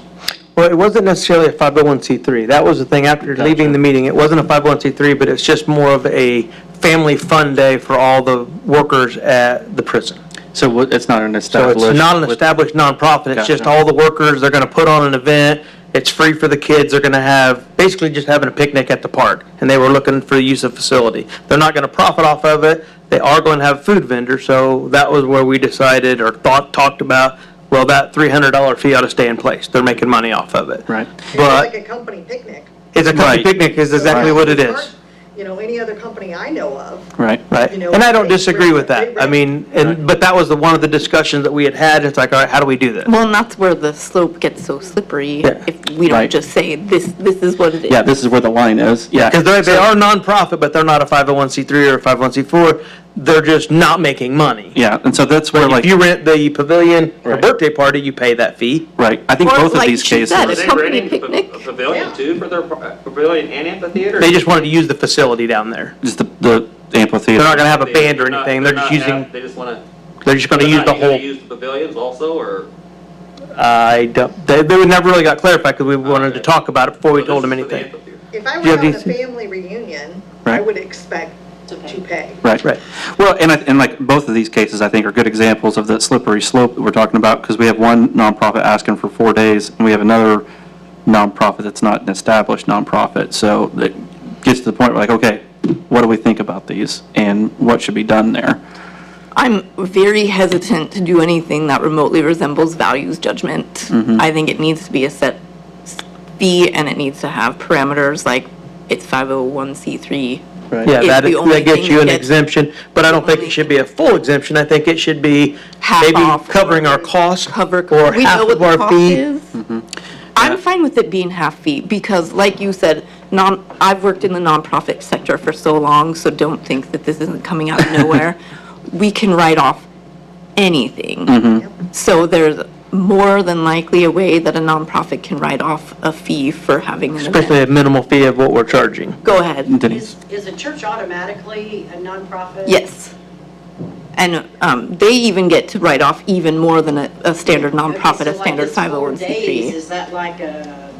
Well, it wasn't necessarily a 501c3. That was the thing after leaving the meeting. It wasn't a 501c3, but it's just more of a family fun day for all the workers at the prison. So it's not an So established... it's not an established nonprofit, it's just Gotcha. all the workers, they're gonna put on an event, it's free for the kids, they're gonna have, basically just having a picnic at the park, and they were looking for the use of facility. They're not gonna profit off of it, they are going to have a food vendor, so that was where we decided, or talked about, well, that $300 fee ought to stay in place, they're making money off of it. Right. It's like But a company picnic. it's a company Right. picnic is exactly what it is. You know, any other company I know of. Right. Right, You know, and I don't they disagree with rent- that. I mean, but that was one of the discussions that we had, it's like, all right, how do we do this? Well, and that's where the slope gets so slippery, Yeah. if we don't Right. just say, this is what it is. Yeah, this is where the line is. Yeah. Because they are nonprofit, but they're not a 501c3 or a 501c4, they're just not making money. Yeah, and so that's where, But like, if you rent the pavilion or Right. birthday party, you pay that fee. right, I think Or both of like these she cases... said, Are it's they company renting picnic? a pavilion Yeah. too for their pavilion and amphitheater? They just wanted to use the facility down there. Just the amphitheater. They're not gonna have a band or They're not- anything, they're just not using, They just wanna. they're just gonna use the They're not whole, gonna use the pavilions also, or? I don't, they would never really got clarified because we wanted to Okay. talk about it before we So told this them is for the anything. amphitheater. If I Do you went have on a these- family reunion, I Right. would expect to pay. Right. Right. Well, and like both of these cases, I think are good examples of that slippery slope that we're talking about, because we have one nonprofit asking for 4 days, and we have another nonprofit that's not an established nonprofit. So it gets to the point where like, okay, what do we think about these, and what should be done there? I'm very hesitant to do anything that remotely resembles values judgment. I think it needs to be a set fee, and it needs to have parameters like it's 501c3. Yeah, It's that, the only that gets thing you that an gets- exemption, but I don't think it should be a full exemption. I think it should be Half maybe off covering or our costs Cover, or we half know what of the our cost fee. is. I'm fine with it being half fee, because like you said, I've worked in the nonprofit sector for so long, so don't think that this isn't coming out of nowhere. We can write off anything. So there's more than likely a way that a nonprofit can write off a fee for having an Especially event. a minimal fee of what we're charging. Go ahead. Denise? Is a church automatically a nonprofit? Yes. And they even get to write off even more than a standard Okay, nonprofit, so a like standard this 4 days, 501c3. Is that like a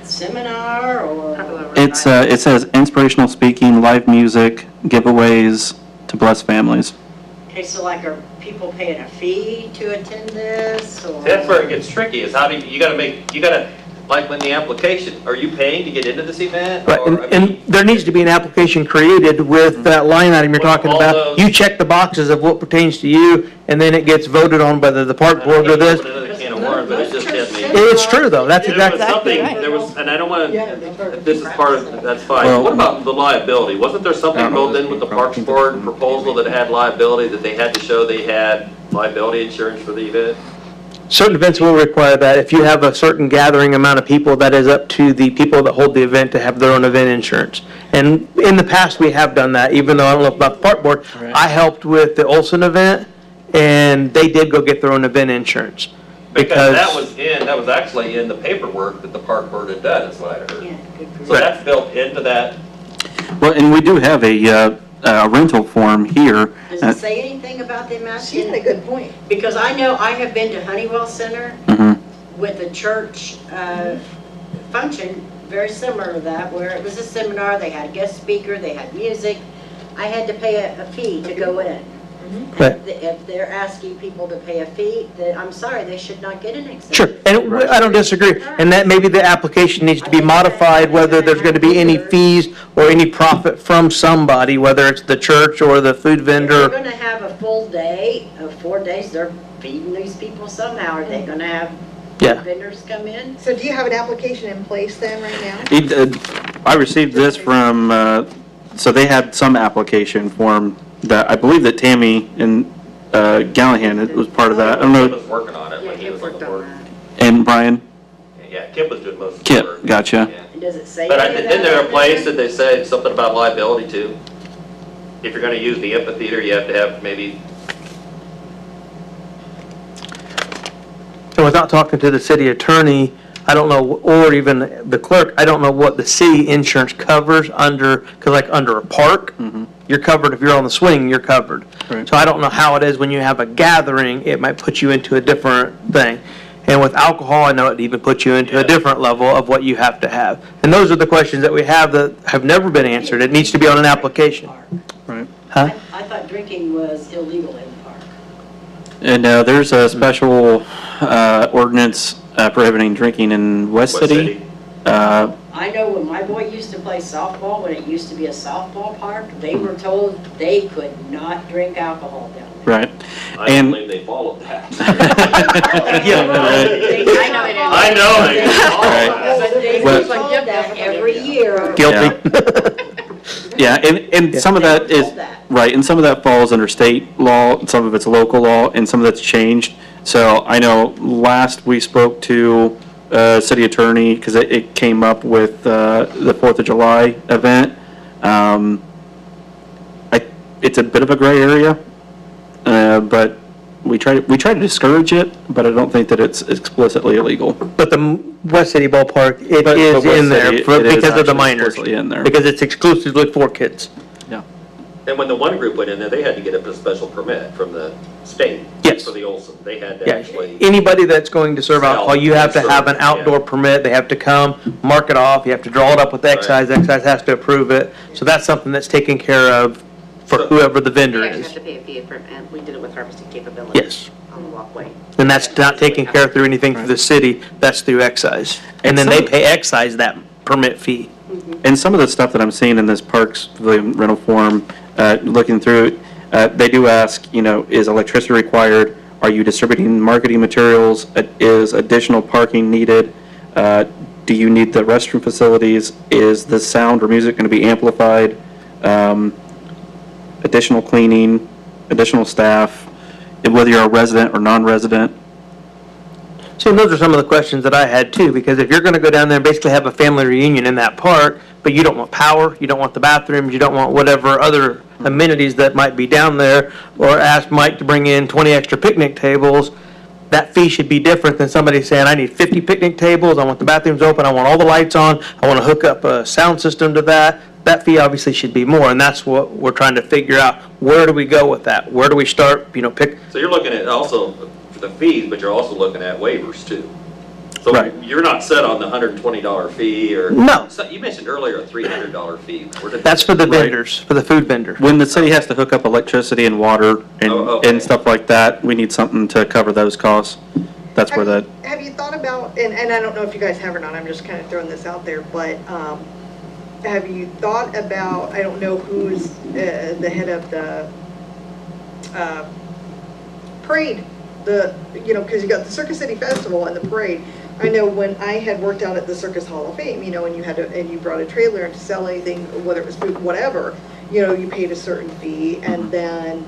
seminar or? It's, it says inspirational speaking, live music, giveaways to bless families. Okay, so like are people paying a fee to attend this or? See, that's where it gets tricky, is how do you gotta, like when the application, are you paying to get into this event? Right, Or, I and mean, there needs to be an application created with that line item you're With talking all about. those- You check the boxes of what pertains to you, and then it gets voted on by the park board or this. I don't know if it's another can of worms, but it just hit me. It's true, though, that's There was exactly, something, there was, and I don't wanna, if this is part of, that's fine. Well- What about the liability? Wasn't there something rolled in with the Parks Board proposal that had liability, that they had to show they had liability insurance for the event? certain events will require that. If you have a certain gathering amount of people, that is up to the people that hold the event to have their own event insurance. And in the past, we have done that, even though I don't know about the park board. I helped with the Olson event, and they did go get their own event insurance. Because that was actually in the paperwork that the Park Board had done, is what I heard. Yeah, good for So you. that's built into that. Well, and we do have a rental form here. Does it say anything about the amount? She had a good point. Because I know I have been to Honeywell Center Mhm. with a church function, very similar to that, where it was a seminar, they had a guest speaker, they had music. I had to pay a fee to go in. Right. If they're asking people to pay a fee, then I'm sorry, they should not get an exemption. Sure, and I don't disagree, and that maybe the application needs to be modified, whether there's gonna be any fees or any profit from somebody, whether it's the church or the food If they're vendor. gonna have a full day, of 4 days, they're feeding these people somehow. Are they gonna have Yeah. vendors come in? So do you have an application in place then right now? I received this from, so they had some application form that, I believe that Tammy and Gallahan was part of that. I don't Kip know, was working on it when he was on the board. and Brian? Yeah, Kip was doing most of the Kip, work. gotcha. Yeah. And does it say But any of didn't that there a on place there? that they said something about liability too? If you're gonna use the amphitheater, you have to have maybe, And without talking to the city attorney, I don't know, or even the clerk, I don't know what the city insurance covers under, because like under a park, you're covered, if you're on the swing, you're covered. Right. So I don't know how it is when you have a gathering, it might put you into a different thing. And with alcohol, I know it even puts you into a different level of what you have to have. And those are the questions that we have that have never been answered. It needs to be on an application. Right. Huh? I thought drinking was illegal in the park. And there's a special ordinance prohibiting drinking in West West City. City. I know when my boy used to play softball, when it used to be a softball park, they were told they could not drink alcohol down there. Right. I don't And believe they followed that. Yeah, I know they Right. But they Well- were told that every year. Guilty. yeah, and some of that is, told that. right, and some of that falls under state law, and some of it's local law, and some of that's changed. So I know last we spoke to city attorney, because it came up with the 4th of July event. It's a bit of a gray area, but we try to discourage it, but I don't think that it's explicitly illegal. But the West City ballpark, it But is West in there City, for- it is because of the actually minors. explicitly in there. Because it's exclusively for kids. Yeah. And when the one group went in there, they had to get a special permit from the state. Yes. For the Olson, they had to Yeah, actually. anybody that's going to serve Sell alcohol, you have to and have an serve, outdoor yeah. permit, they have to come, mark it off, you have to draw it up with excise has to approve it. So that's something that's taken care of for So- whoever the You vendor actually is. have to pay a fee for, and we did it with harvesting capability. Yes. On the walkway. And that's not taken care of through anything through the city, that's through excise. And then they pay excise that permit fee. And some of the stuff that I'm seeing in this Parks Pavilion rental form, looking through it, they do ask, is electricity required? Are you distributing marketing materials? Is additional parking needed? Do you need the restroom facilities? Is the sound or music going to be amplified? Additional cleaning, additional staff, and whether you're a resident or non-resident. See, and those are some of the questions that I had too, because if you're gonna go down there and basically have a family reunion in that park, but you don't want power, you don't want the bathrooms, you don't want whatever other amenities that might be down there, or ask Mike to bring in 20 extra picnic tables, that fee should be different than somebody saying, I need 50 picnic tables, I want the bathrooms open, I want all the lights on, I wanna hook up a sound system to that. That fee obviously should be more, and that's what we're trying to figure out. Where do we go with that? Where do we start, pick, So you're looking at also for the fees, but you're also looking at waivers too. So Right. you're not set on the $120 fee or. No. So you mentioned earlier a $300 fee. Where did that's for the Right. vendors, for the food vendor. When the city has to hook up electricity and water and, Oh, okay. and stuff like that, we need something to cover those costs. That's where that, Have you thought about, and I don't know if you guys have or not, I'm just kind of throwing this out there, but have you thought about, I don't know who's the head of the parade, because you got the Circus City Festival and the parade. I know when I had worked out at the Circus Hall of Fame, and you brought a trailer and to sell anything, whether it was food, whatever, you paid a certain fee, and then,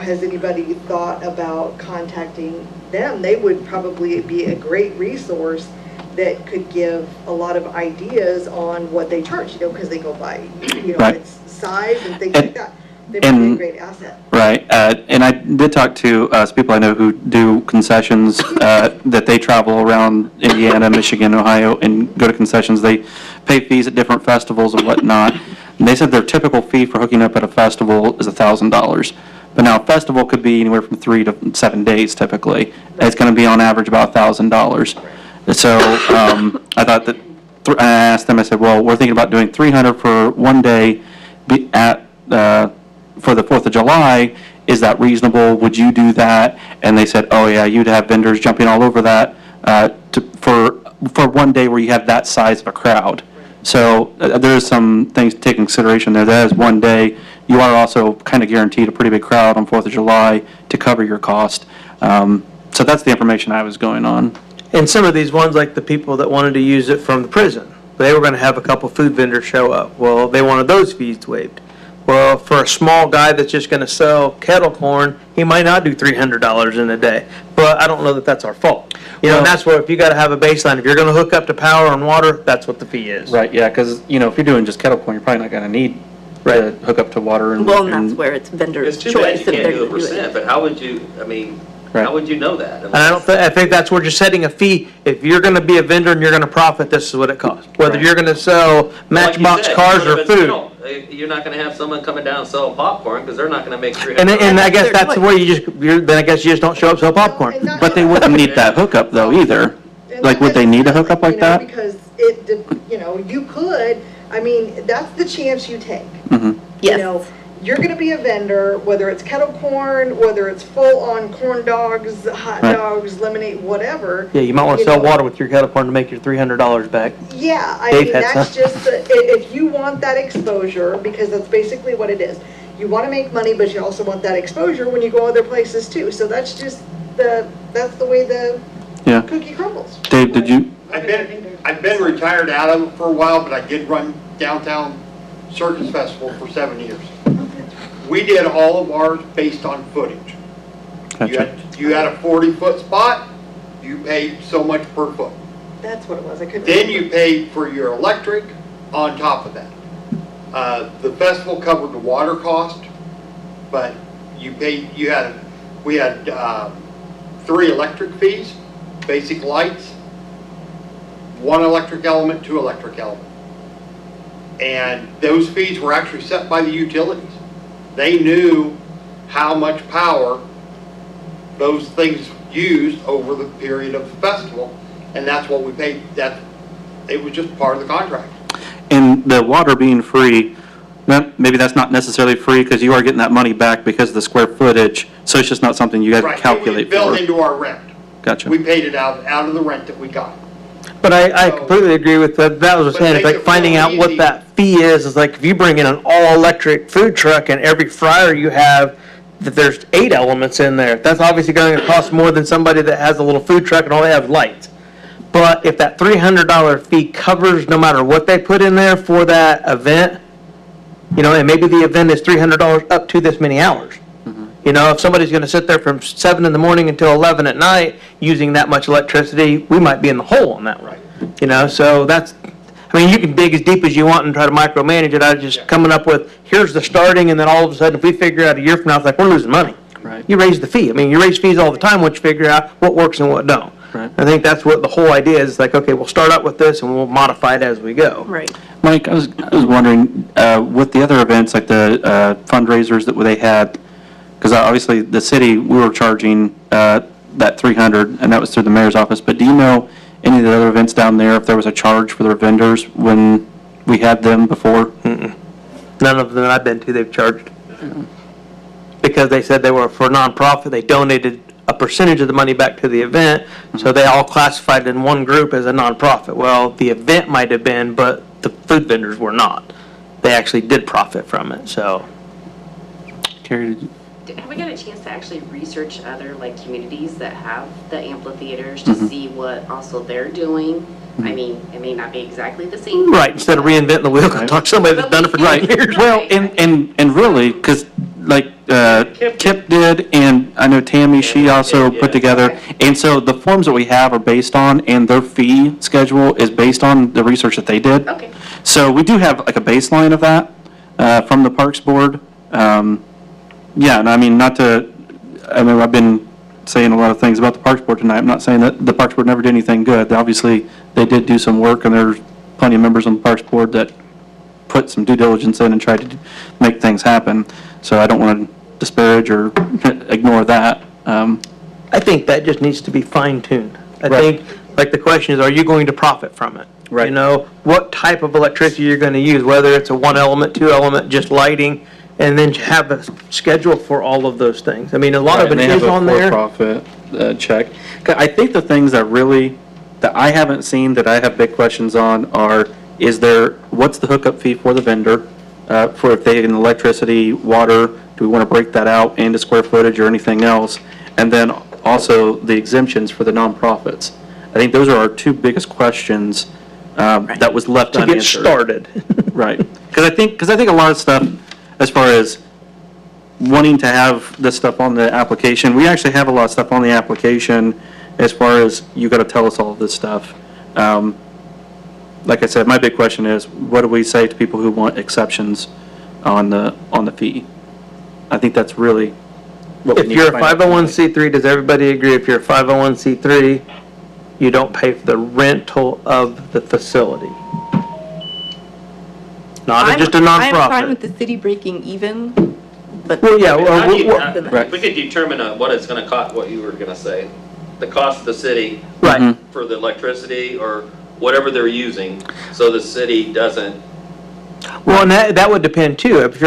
has anybody thought about contacting them? They would probably be a great resource that could give a lot of ideas on what they charge, because they go by, Right. its size and things like that. They'd be a and- great asset. right. And I did talk to some people I know who do concessions, that they travel around Indiana, Michigan, Ohio, and go to concessions. They pay fees at different festivals and whatnot. And they said their typical fee for hooking up at a festival is $1,000. But now a festival could be anywhere from 3 to 7 days typically. And it's going to be on average about $1,000. So I thought that, I asked them, I said, well, we're thinking about doing 300 for one day for the 4th of July. Is that reasonable? Would you do that? And they said, oh yeah, you'd have vendors jumping all over that for one day where you have that size of a crowd. So there's some things to take in consideration there. That is one day. You are also kind of guaranteed a pretty big crowd on 4th of July to cover your cost. So that's the information I was going on. And some of these ones, like the people that wanted to use it from the prison, they were gonna have a couple food vendors show up. Well, they wanted those fees waived. Well, for a small guy that's just gonna sell kettle corn, he might not do $300 in a day. But I don't know that that's our fault. And that's where, if you gotta have a baseline, if you're gonna hook up to power and water, that's what the fee is. Right, yeah, because, if you're doing just kettle corn, you're probably not going to need to hook up to water and. Well, and that's where it's vendor's It's too choice. bad you if can't they're do a gonna do it. percent, but how would you, I mean, How would you know that? And I think that's where just setting a fee, if you're gonna be a vendor and you're gonna profit, this is what it costs. Whether Right. you're gonna sell Like you Matchbox said, cars you or put 'em in food. funeral. You're not gonna have someone coming down and selling popcorn, because they're not gonna make And, $300. and I guess that's where then I guess you just don't show up, sell popcorn. And not- But they wouldn't need that hookup though either. And Like, would they need a hookup like you know, that? Because you could, I mean, that's the chance you take. Mm-hmm. You Yes. know, you're gonna be a vendor, whether it's kettle corn, whether it's full-on corn dogs, hot Right. dogs, lemonade, whatever. Yeah, you might wanna sell know. water with your kettle corn to make your $300 back. Yeah, I Dave mean, had that's some. just, if you want that exposure, because that's basically what it is. You wanna make money, but you also want that exposure when you go other places too. So that's just that's the way the Yeah. cookie crumbles. Dave, did you, I've been retired out of it for a while, but I did run downtown Circus Festival for 7 years. We did all of ours based on footage. gotcha. You had a 40-foot spot, you paid so much per foot. That's what it was, I couldn't. Then you paid for your electric on top of that. The festival covered the water cost, but we had 3 electric fees, basic lights, 1 electric element, 2 electric element. And those fees were actually set by the utilities. They knew how much power those things used over the period of the festival, and that's what we paid. It was just part of the contract. And the water being free, maybe that's not necessarily free because you are getting that money back because of the square footage, so it's just not something you guys Right, calculate it was built for. into our rent. Gotcha. We paid it out of the rent that we got. But I completely agree with that. That was what I was saying. It's But like finding out make it what real that fee is like if you bring in an all-electric food truck and every fryer you have, that there's 8 elements in there. That's obviously going to cost more than somebody that has a little food truck and all they have is lights. But if that $300 fee covers no matter what they put in there for that event, and maybe the event is $300 up to this many hours. If somebody's going to sit there from 7 in the morning until 11 at night using that much electricity, we might be in the hole on that one. So you can dig as deep as you want and try to micromanage it. I was just coming up with, here's the starting, and then all of a sudden, if we figure out a year from now, it's like, we're losing money. Right. You raise the fee. You raise fees all the time once you figure out what works and what don't. Right. I think that's what the whole idea is, like, okay, we'll start out with this and we'll modify it as we go. Right. Mike, I was wondering, with the other events, like the fundraisers that they had, because obviously the city, we were charging that 300, and that was through the mayor's office, but do you know any of the other events down there, if there was a charge for their vendors when we had them before? None of them I've been to, they've charged. Because they said they were for a nonprofit, they donated a percentage of the money back to the event, so they all classified in one group as a nonprofit. Well, the event might have been, but the food vendors were not. They actually did profit from it, so. Carrie, did you? Have we got a chance to actually research other communities that have the amphitheaters to see what also they're doing? I mean, it may not be exactly the same. Right, instead of reinventing the wheel, talk to somebody that's done it for 20 years. Well, and really, because like Kip did, and I know Tammy, she also put together, and so the forms that we have are based on, and their fee schedule is based on the research that they did. Okay. So we do have like a baseline of that from the Parks Board. Yeah, and I mean, I've been saying a lot of things about the Parks Board tonight. I'm not saying that the Parks Board never did anything good. Obviously, they did do some work, and there's plenty of members on the Parks Board that put some due diligence in and tried to make things happen. So I don't want to disparage or ignore that. I think that just needs to be fine-tuned. I Right. think, like, the question is, are you going to profit from it? Right. What type of electricity you're going to use, whether it's a 1-element, 2-element, just lighting, and then have a schedule for all of those things. A lot of it is on there. For-profit check. I think the things that I haven't seen that I have big questions on are, what's the hookup fee for the vendor? For if they get electricity, water, do we want to break that out into square footage or anything else? And then also the exemptions for the nonprofits. I think those are our 2 biggest questions that was left To unanswered. get started. Right. Because I think a lot of stuff, as far as wanting to have this stuff on the application, we actually have a lot of stuff on the application as far as you got to tell us all of this stuff. Like I said, my big question is, what do we say to people who want exceptions on the fee? I think that's really what we If need you're to a find out. 501c3, does everybody agree if you're a 501c3, you don't pay for the rental of the facility? Not just a I'm fine with nonprofit. the city breaking even, but. Well, yeah, well, How do you- Right. We could determine what it's gonna cost, what you were gonna say, the cost of the city Right. Mhm. for the electricity or whatever they're using, so the city doesn't. Well, and that would depend too. If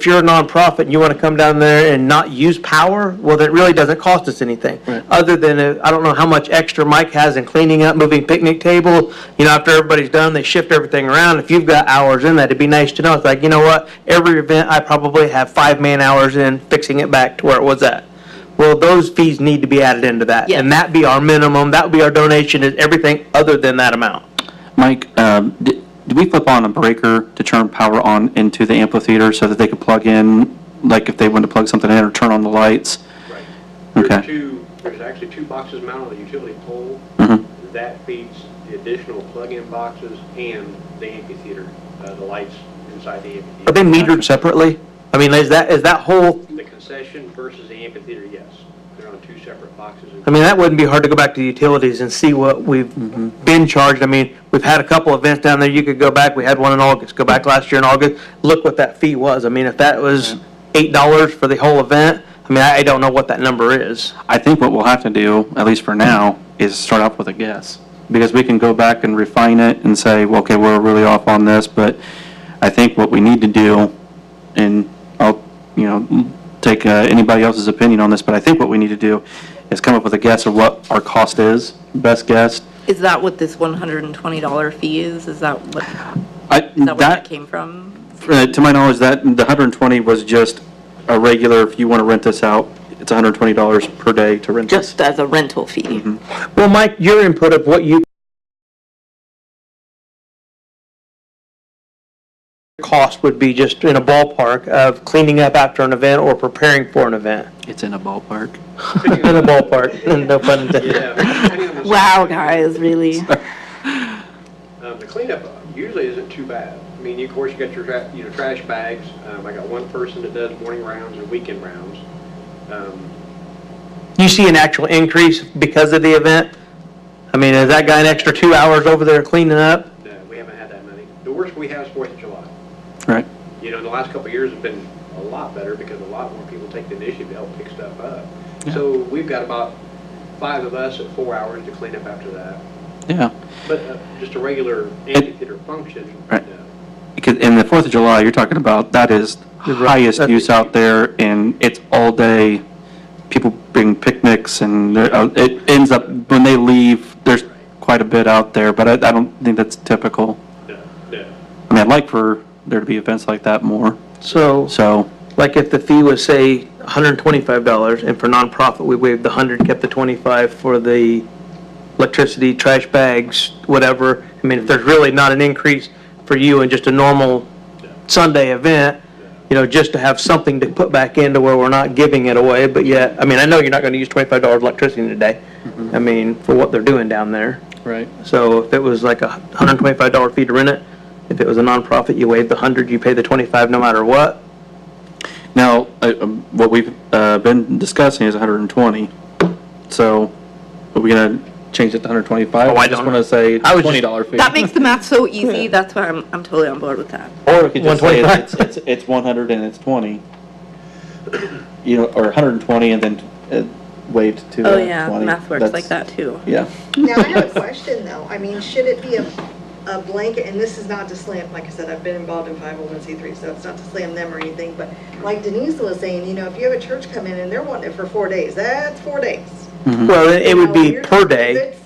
you're a nonprofit and you want to come down there and not use power, well, that really doesn't cost us anything. Right. Other than, I don't know how much extra Mike has in cleaning up, moving picnic table. You know, after everybody's done, they shift everything around. If you've got hours in that, it'd be nice to know. It's like, you know what? Every event, I probably have 5 man-hours in fixing it back to where it was at. Well, those fees need to be added into that. Yes. And that be our minimum, that would be our donation, is everything other than that amount. Mike, did we flip on a breaker to turn power on into the amphitheater so that they could plug in, like if they wanted to plug something in or turn on the lights? Right. Okay. There's actually 2 boxes mounted on the utility pole. Mhm. That feeds the additional plug-in boxes and the amphitheater, the lights inside the amphitheater. Are they metered separately? I mean, is that whole, The concession versus the amphitheater, yes. They're on 2 separate boxes. I mean, that wouldn't be hard to go back to the utilities and see what we've been charged. I mean, we've had a couple events down there, you could go back, we had one in August, go back last year in August, look what that fee was. I mean, if that was $8 for the whole event, I mean, I don't know what that number is. I think what we'll have to do, at least for now, is start off with a guess. Because we can go back and refine it and say, well, okay, we're really off on this, but I think what we need to do, and I'll, take anybody else's opinion on this, but I think what we need to do is come up with a guess of what our cost is, best guess. Is that what this $120 fee is? Is that what, where that came from? To my knowledge, that, the 120 was just a regular, if you want to rent this out, it's $120 per day to rent this. Just as a rental fee? Well, Mike, your input of what you cost would be just in a ballpark of cleaning up after an event or preparing for an event. It's in a ballpark. In a ballpark, no pun intended. Yeah. depending on the Wow, size. guys, really? The cleanup usually isn't too bad. I mean, of course, you got your trash bags. I got one person that does morning rounds and weekend rounds. You see an actual increase because of the event? I mean, is that guy an extra 2 hours over there cleaning up? No, we haven't had that many. The worst we have is 4th of July. Right. You know, in the last couple of years have been a lot better because a lot more people take the initiative to help pick stuff up. Yeah. So we've got about 5 of us at 4 hours to clean up after that. Yeah. But just a regular amphitheater function, Right. no. Because in the 4th of July, you're talking about, that is the highest That's- use out there, and it's all day. People bring picnics, and it ends up, when they leave, there's quite a bit out there, but I don't think that's typical. No. I mean, I'd like for there to be events like that more, So, so, like if the fee was, say, $125, and for nonprofit, we waived the 100, kept the 25 for the electricity, trash bags, whatever. I mean, if there's really not an increase for you in just a normal Sunday event, just to have something to put back into where we're not giving it away, but yet, I mean, I know you're not gonna use $25 electricity today. I mean, for what they're doing down there. right. So if it was like a $125 fee to rent it, if it was a nonprofit, you waive the 100, you pay the 25 no matter what. Now, what we've been discussing is 120, so are we gonna change it to 125? Oh, I I just don't wanna say I was just- $20 fee. That makes the math so easy, that's why I'm totally on board with that. Or we could just say 125. it's 100 and it's 20. Or 120 and then waived to 20. Oh, yeah, math works like that, too. Yeah. Now, I have a question, though. I mean, should it be a blanket, and this is not to slam, like I said, I've been involved in 501c3, so it's not to slam them or anything, but like Denise was saying, if you have a church come in and they're wanting it for 4 days, that's 4 days. Well, it would Now, be you're per talking- day. it's-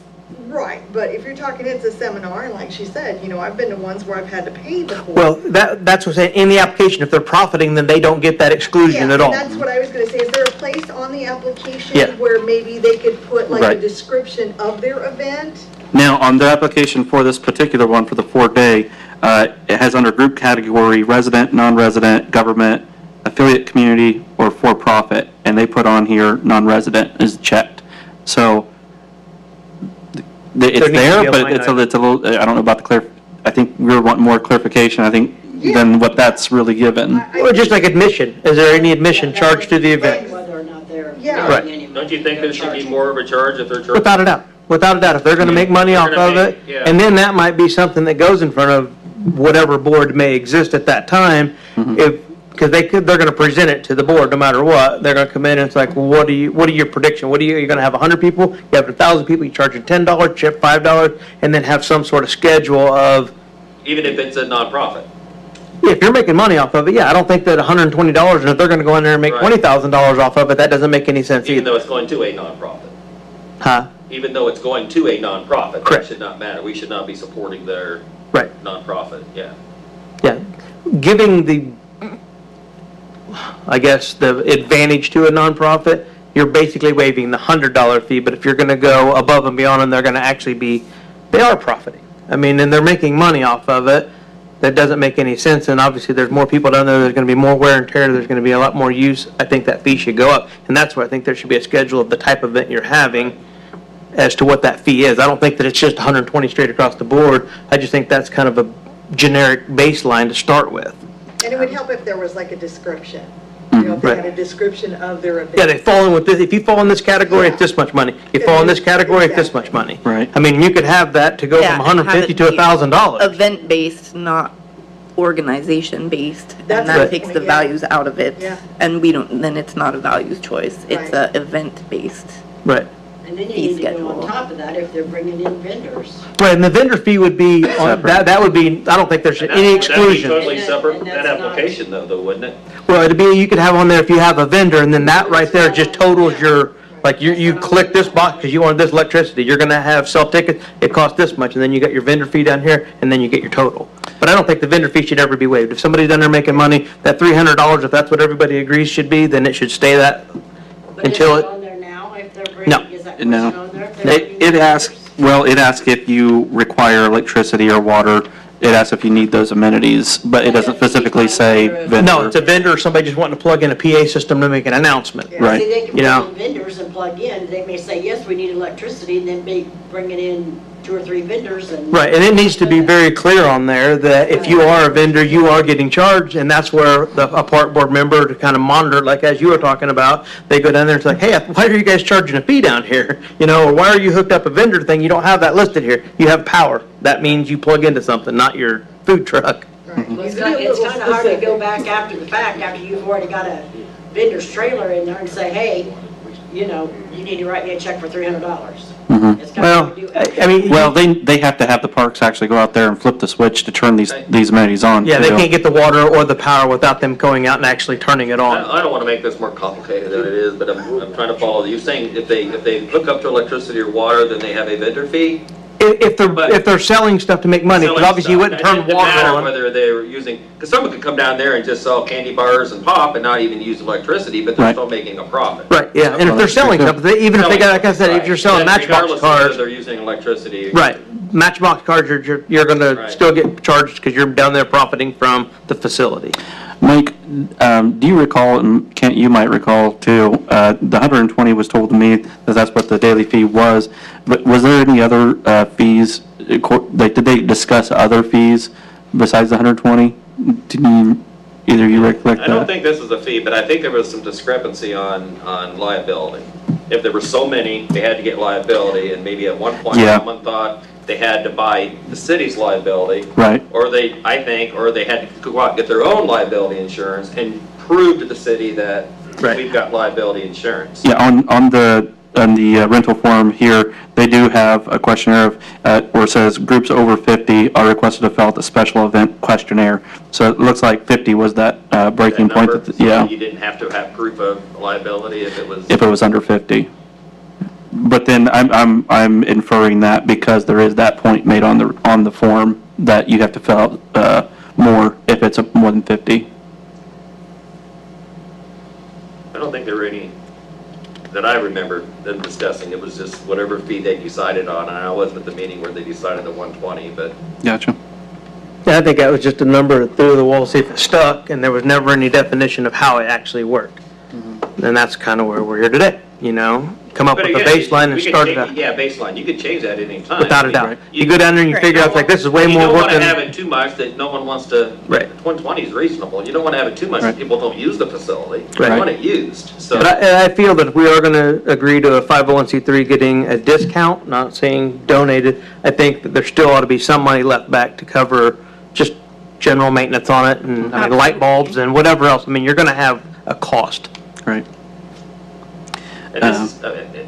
Right, but if you're talking it's a seminar, and like she said, I've been to ones where I've had to pay before. Well, that's what I'm saying, in the application, if they're profiting, then they don't get that exclusion Yeah, at all. and that's what I was gonna say, is there a place on the application Yeah. where maybe they could put like a Right. description of their event? Now, on their application for this particular one, for the 4-day, it has under group category, resident, non-resident, government, affiliate community, or for-profit, and they put on here, non-resident is checked. So, it's There needs to there, be a but line it's a item. little, I don't know about the I think we want more clarification, I think, Yeah. than what that's really given. Or just like admission, is there any admission charged to the event? Whether or not they're Yeah. Right. Don't you think there should be more of a charge if they're charging? Without a doubt, without a doubt, if they're gonna make money They're off gonna of make- it, yeah. and then that might be something that goes in front of whatever board may exist at that time, if, because they're gonna present it to the board no matter what, they're gonna come in and it's like, well, what are your prediction? You're gonna have 100 people, you have 1,000 people, you charge them $10, chip $5, and then have some sort of schedule of, Even if it's a nonprofit. if you're making money off of it, yeah, I don't think that $120, and if they're gonna go in there and make Right. $20,000 off of it, that doesn't make any sense Even though either. it's going to a nonprofit. Huh? Even though it's going to a nonprofit, that Correct. should not matter. We should not be supporting their Right. nonprofit, yeah. Yeah, giving the, I guess, the advantage to a nonprofit, you're basically waiving the $100 fee, but if you're gonna go above and beyond, and they're gonna actually be, they are profiting. I mean, and they're making money off of it, that doesn't make any sense, and obviously there's more people down there, there's gonna be more wear and tear, there's gonna be a lot more use, I think that fee should go up, and that's where I think there should be a schedule of the type of event you're having as to what that fee is. I don't think that it's just 120 straight across the board, I just think that's kind of a generic baseline to start with. And it would help if there was like a description, you know, if they had a description of their event. Yeah, they fall in with this, if you fall in this category, it's this much money. You fall in this category, it's this much money. Right. I mean, you could have that to go Yeah, from have 150 it to be $1,000. Event-based, not organization-based, That's and a that good takes point, the yeah. values out of it. Yeah. And we don't, then it's not a values choice, it's Right. a event-based. Right. And then you Fee need to go schedule. on top of that if they're bringing in vendors. Right, and the vendor fee would be, that would be, I don't think there's And any that'd be exclusion. totally And separate, and that that's not- application though, wouldn't it? Well, it'd be, you could have on there if you have a vendor, and then that right there just totals your, like, you click this box because you want this electricity, you're gonna have self-ticket, it costs this much, and then you got your vendor fee down here, and then you get your total. But I don't think the vendor fee should ever be waived. If somebody's down there making money, that $300, if that's what everybody agrees should be, then it should stay that But is until it it, on there now if they're No. bringing, is that question No. on there? If they're It bringing asks, vendors? well, it asks if you require electricity or water. It asks if you need those amenities, but it doesn't specifically say vendor. no, it's a vendor or somebody just wanting to plug in a PA system to make an announcement. Yeah. Right. See, they can You know. bring in vendors and plug in, they may say, yes, we need electricity, and then be bringing in 2 or 3 vendors and. Right, and it needs to be very clear on there that if you are a vendor, you are getting charged, and that's where a park board member to kind of monitor, like as you were talking about, they go down there and it's like, hey, why are you guys charging a fee down here? You know, or why are you hooked up a vendor thing? You don't have that listed here. You have power. That means you plug into something, not your food truck. Right. Well, It's Needs to be a kind of little hard to go specific. back after the fact, after you've already got a vendor's trailer in there and say, hey, you know, you need to write me a check for $300. It's kind Well, of hard to do. I mean, Well, they have to have the parks actually go out there and flip the switch to turn these amenities on. yeah, they too. can't get the water or the power without them going out and actually turning it on. I don't want to make this more complicated than it is, but I'm trying to follow. You're saying if they hook up to electricity or water, then they have a vendor fee? If they're selling stuff to make money, because Selling obviously you stuff. wouldn't turn It doesn't water matter on. whether they're using, because someone could come down there and just sell candy bars and pop and not even use electricity, but they're Right. still making a profit. Right, yeah, and if they're that's selling true, stuff, even if they got, like I said, if you're selling Right. Matchbox Regardless of whether cars, they're using electricity. right, Matchbox cars, you're gonna Right. still get charged because you're down there profiting from the facility. Mike, do you recall, and Kent, you might recall too, the 120 was told to me that that's what the daily fee was, but was there any other fees, like, did they discuss other fees besides the 120? Either you recollect that? I don't think this is a fee, but I think there was some discrepancy on liability. If there were so many, they had to get liability, and maybe at one point, Yeah. someone thought they had to buy the city's liability. Right. Or they had to go out and get their own liability insurance and prove to the city that Right. we've got liability insurance. Yeah, on the rental form here, they do have a questionnaire where it says groups over 50 are requested to fill out the special event questionnaire. So it looks like 50 was that breaking That point. number, That, so yeah, you didn't have to have proof of liability if if it was under 50. But then I'm inferring that because there is that point made on the form that you have to fill out more if it's more than 50. I don't think there were any that I remember them discussing. It was just whatever fee they decided on, and I wasn't at the meeting where they decided the 120, but Gotcha. Yeah, I think that was just a number through the wall, see if it stuck, and there was never any definition of how it actually worked. And that's kind of where we're here today. you know? Come up But with a again, baseline and we could start change it out. Yeah, baseline, you could change that at any time. Without a doubt. You go down there and you figure out, like, this is way You more don't work want to have than, it too much that no one wants to, Right. 120 is reasonable. You don't want to have it too much that Right. people don't use the facility. You Right. want it used, so. but I feel that if we are gonna agree to a 501c3 getting a discount, not saying donated, I think that there still ought to be some money left back to cover just general maintenance on it, and, I mean, light bulbs and whatever else. I mean, you're gonna have a cost. Right. And this is,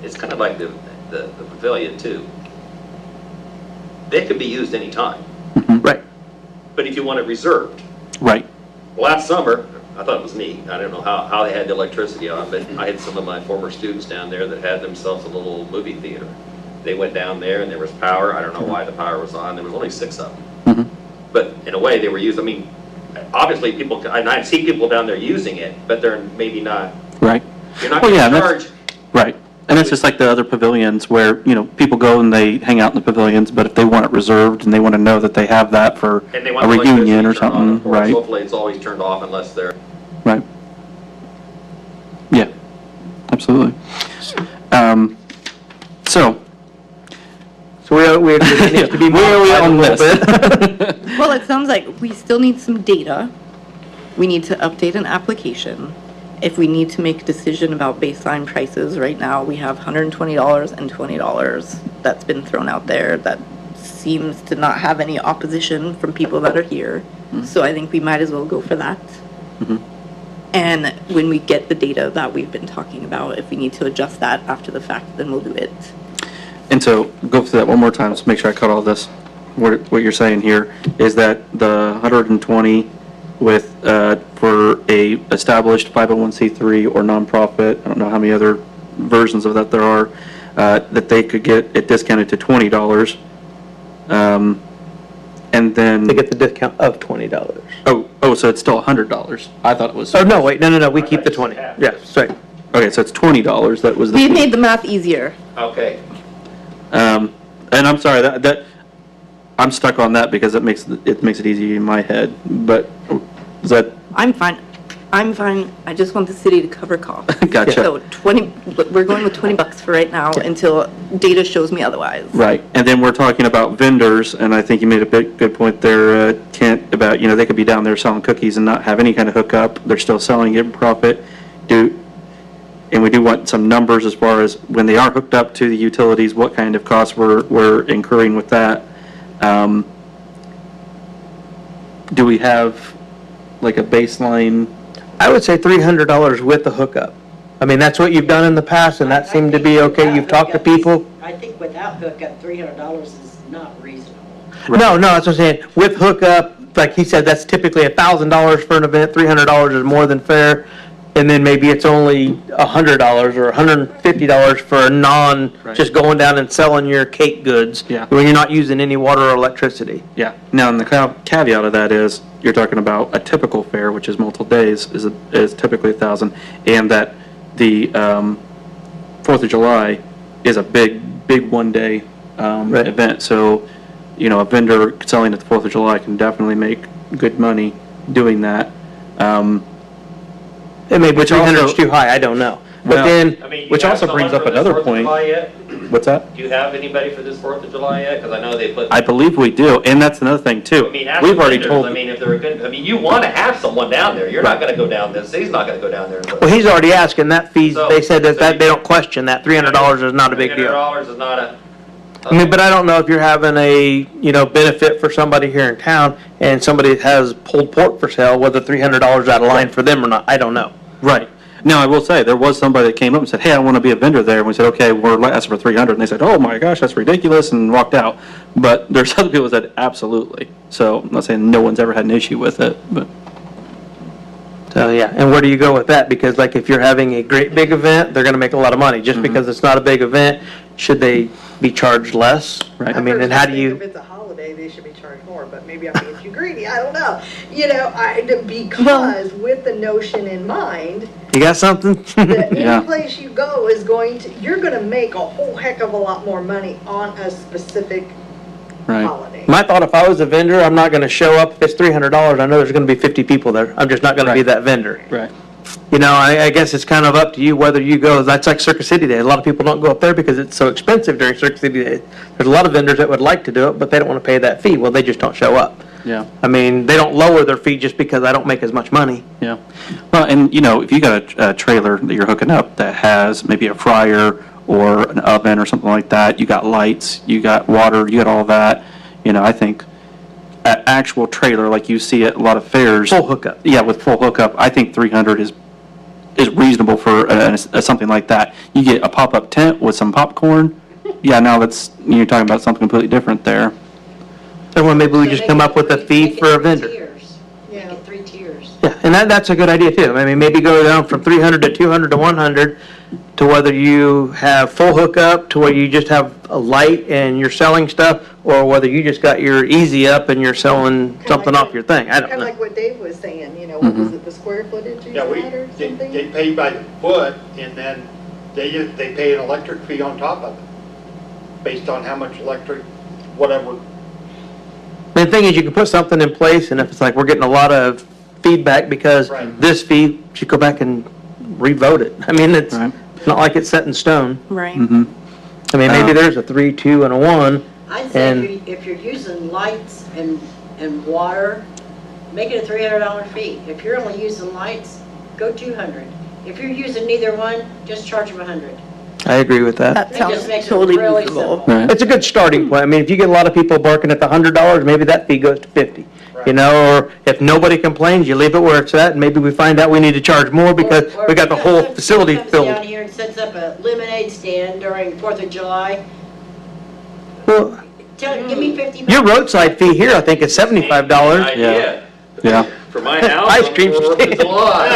it's kind of like the pavilion too. They could be used anytime, Right. but if you want it reserved. Right. Last summer, I thought it was neat, I don't know how they had the electricity on, but I had some of my former students down there that had themselves a little movie theater. They went down there and there was power, I don't know why the power was on, there was only 6 of them. But in a way, they were used, I mean, obviously people, I see people down there using it, but they're maybe not, Right. you're not Well, going yeah, to that's- charge. Right. And that's just like the other pavilions where, you know, people go and they hang out in the pavilions, but if they want it reserved and they want to know that they have that for And they want a the reunion or electricity turned on, something, of course. right? Hopefully, it's always turned off unless they're, Right. Yeah, absolutely. So, So we agree it needs to be where are we modified a on little this? bit. Well, it sounds like we still need some data. We need to update an application. If we need to make a decision about baseline prices, right now, we have $120 and $20 that's been thrown out there that seems to not have any opposition from people that are here. So I think we might as well go for that. And when we get the data that we've been talking about, if we need to adjust that after the fact, then we'll do it. And so, go through that one more time, to make sure I caught all this. What you're saying here is that the 120 with, for a established 501c3 or nonprofit, I don't know how many other versions of that there are, that they could get it discounted to $20. And then, They get the discount of $20. so it's still $100. I thought it was. Oh, no, wait, no, we keep the 20. Yeah, sorry. Okay, so it's $20, that was the. We made the math easier. okay. And I'm sorry, that, I'm stuck on that because it makes it easy in my head, but is that, I'm fine. I just want the city to cover costs. Gotcha. So we're going with $20 for right now until data shows me otherwise. right, and then we're talking about vendors, and I think you made a good point there, Kent, about, you know, they could be down there selling cookies and not have any kind of hookup, they're still selling it in profit, and we do want some numbers as far as when they are hooked up to the utilities, what kind of costs we're incurring with that. Do we have like a baseline? I would say $300 with the hookup. I mean, that's what you've done in the past, and that seemed to be okay. You've talked to people. I think without hookup, $300 is not reasonable. No, that's what I'm saying. With hookup, like he said, that's typically $1,000 for an event, $300 is more than fair. And then maybe it's only $100 or $150 for a just going down and selling your cake goods. Yeah. When you're not using any water or electricity. Yeah. Now, and the caveat of that is, you're talking about a typical fair, which is multiple days, is typically 1,000, and that the 4th of July is a big one-day Right. event. So, you know, a vendor selling at the 4th of July can definitely make good money doing that. It may be Which 300 is also- too high, I don't know. But Well- then, I mean, you Which have also brings someone up for this another 4th of point. July yet? What's that? Do you have anybody for this 4th of July yet? Because I know they put. I believe we do, and that's another thing too. I mean, ask We've the already vendors, told. I mean, if they're good, I mean, you want to have someone down there. You're not going to go down there. The city's not going to go down there. well, he's already asking that fees, So- they said that so you- they don't question that. $300 is not a big deal. $300 is not a. I mean, but I don't know if you're having a, benefit for somebody here in town and somebody has pulled pork for sale, whether $300 out of line for them or not, I don't know. Right. Now, I will say, there was somebody that came up and said, hey, I want to be a vendor there. And we said, okay, we're asking for 300. And they said, oh my gosh, that's ridiculous, and walked out. But there's other people that said, absolutely. So I'm not saying no one's ever had an issue with it, but. So, yeah, and where do you go with that? Because like if you're having a great big event, they're gonna make a lot of money. Just because it's not a big event, should they be charged less? Right. I mean, and how do If you, it's a holiday, they should be charged more, but maybe I'm being too greedy, I don't know. You know, because with the notion in mind, you got something? that Yeah. any place you go is you're gonna make a whole heck of a lot more money on a specific Right. holiday. My thought, if I was a vendor, I'm not gonna show up, if it's $300, I know there's gonna be 50 people there. I'm just not gonna be Right. that vendor. Right. you know, I guess it's kind of up to you whether you go. That's like Circus City Day. A lot of people don't go up there because it's so expensive during Circus City Day. There's a lot of vendors that would like to do it, but they don't want to pay that fee. Well, they just don't show up. Yeah. I mean, they don't lower their fee just because I don't make as much money. Yeah. Well, and you know, if you got a trailer that you're hooking up that has maybe a fryer or an oven or something like that, you got lights, you got water, you got all that, you know, I think an actual trailer like you see at a lot of fairs. Full hookup. Yeah, with full hookup, I think 300 is reasonable for something like that. You get a pop-up tent with some popcorn, yeah, now you're talking about something completely different there. And well, maybe we So just make come it up with a three- fee make it for a three vendor. tiers. Make it 3 tiers. Yeah, and that's a good idea too. I mean, maybe go down from 300 to 200 to 100 to whether you have full hookup, to where you just have a light and you're selling stuff, or whether you just got your easy up and you're selling something off your thing. I don't Kind of know. like what Dave was saying, you know, what was it, the square footage you Yeah, had or something? they pay by the foot, and then they pay an electric fee on top of it, based on how much electric, whatever. The thing is, you can put something in place, and if it's like, we're getting a lot of feedback because Right. this fee, should go back and re-vote it. I mean, it's Right. not like it's set in stone. Right. I mean, maybe there's a 3, 2, and a 1. I'd say And- if you're using lights and water, make it a $300 fee. If you're only using lights, go 200. If you're using neither one, just charge them 100. I agree with that. That It sounds just makes it totally really reasonable. simple. Right. It's a good starting point. I mean, if you get a lot of people barking at the $100, maybe that fee goes to 50. You know, or if nobody complains, you leave it where it's at, and maybe we find out we need to charge more because Or we got the whole somebody facility comes filled. down here and sets up a lemonade stand during 4th of July, Well, give me 50 bucks. your roadside fee here, I think, is $75. Idea. Yeah. For my house. Ice cream on 4th of stand. July.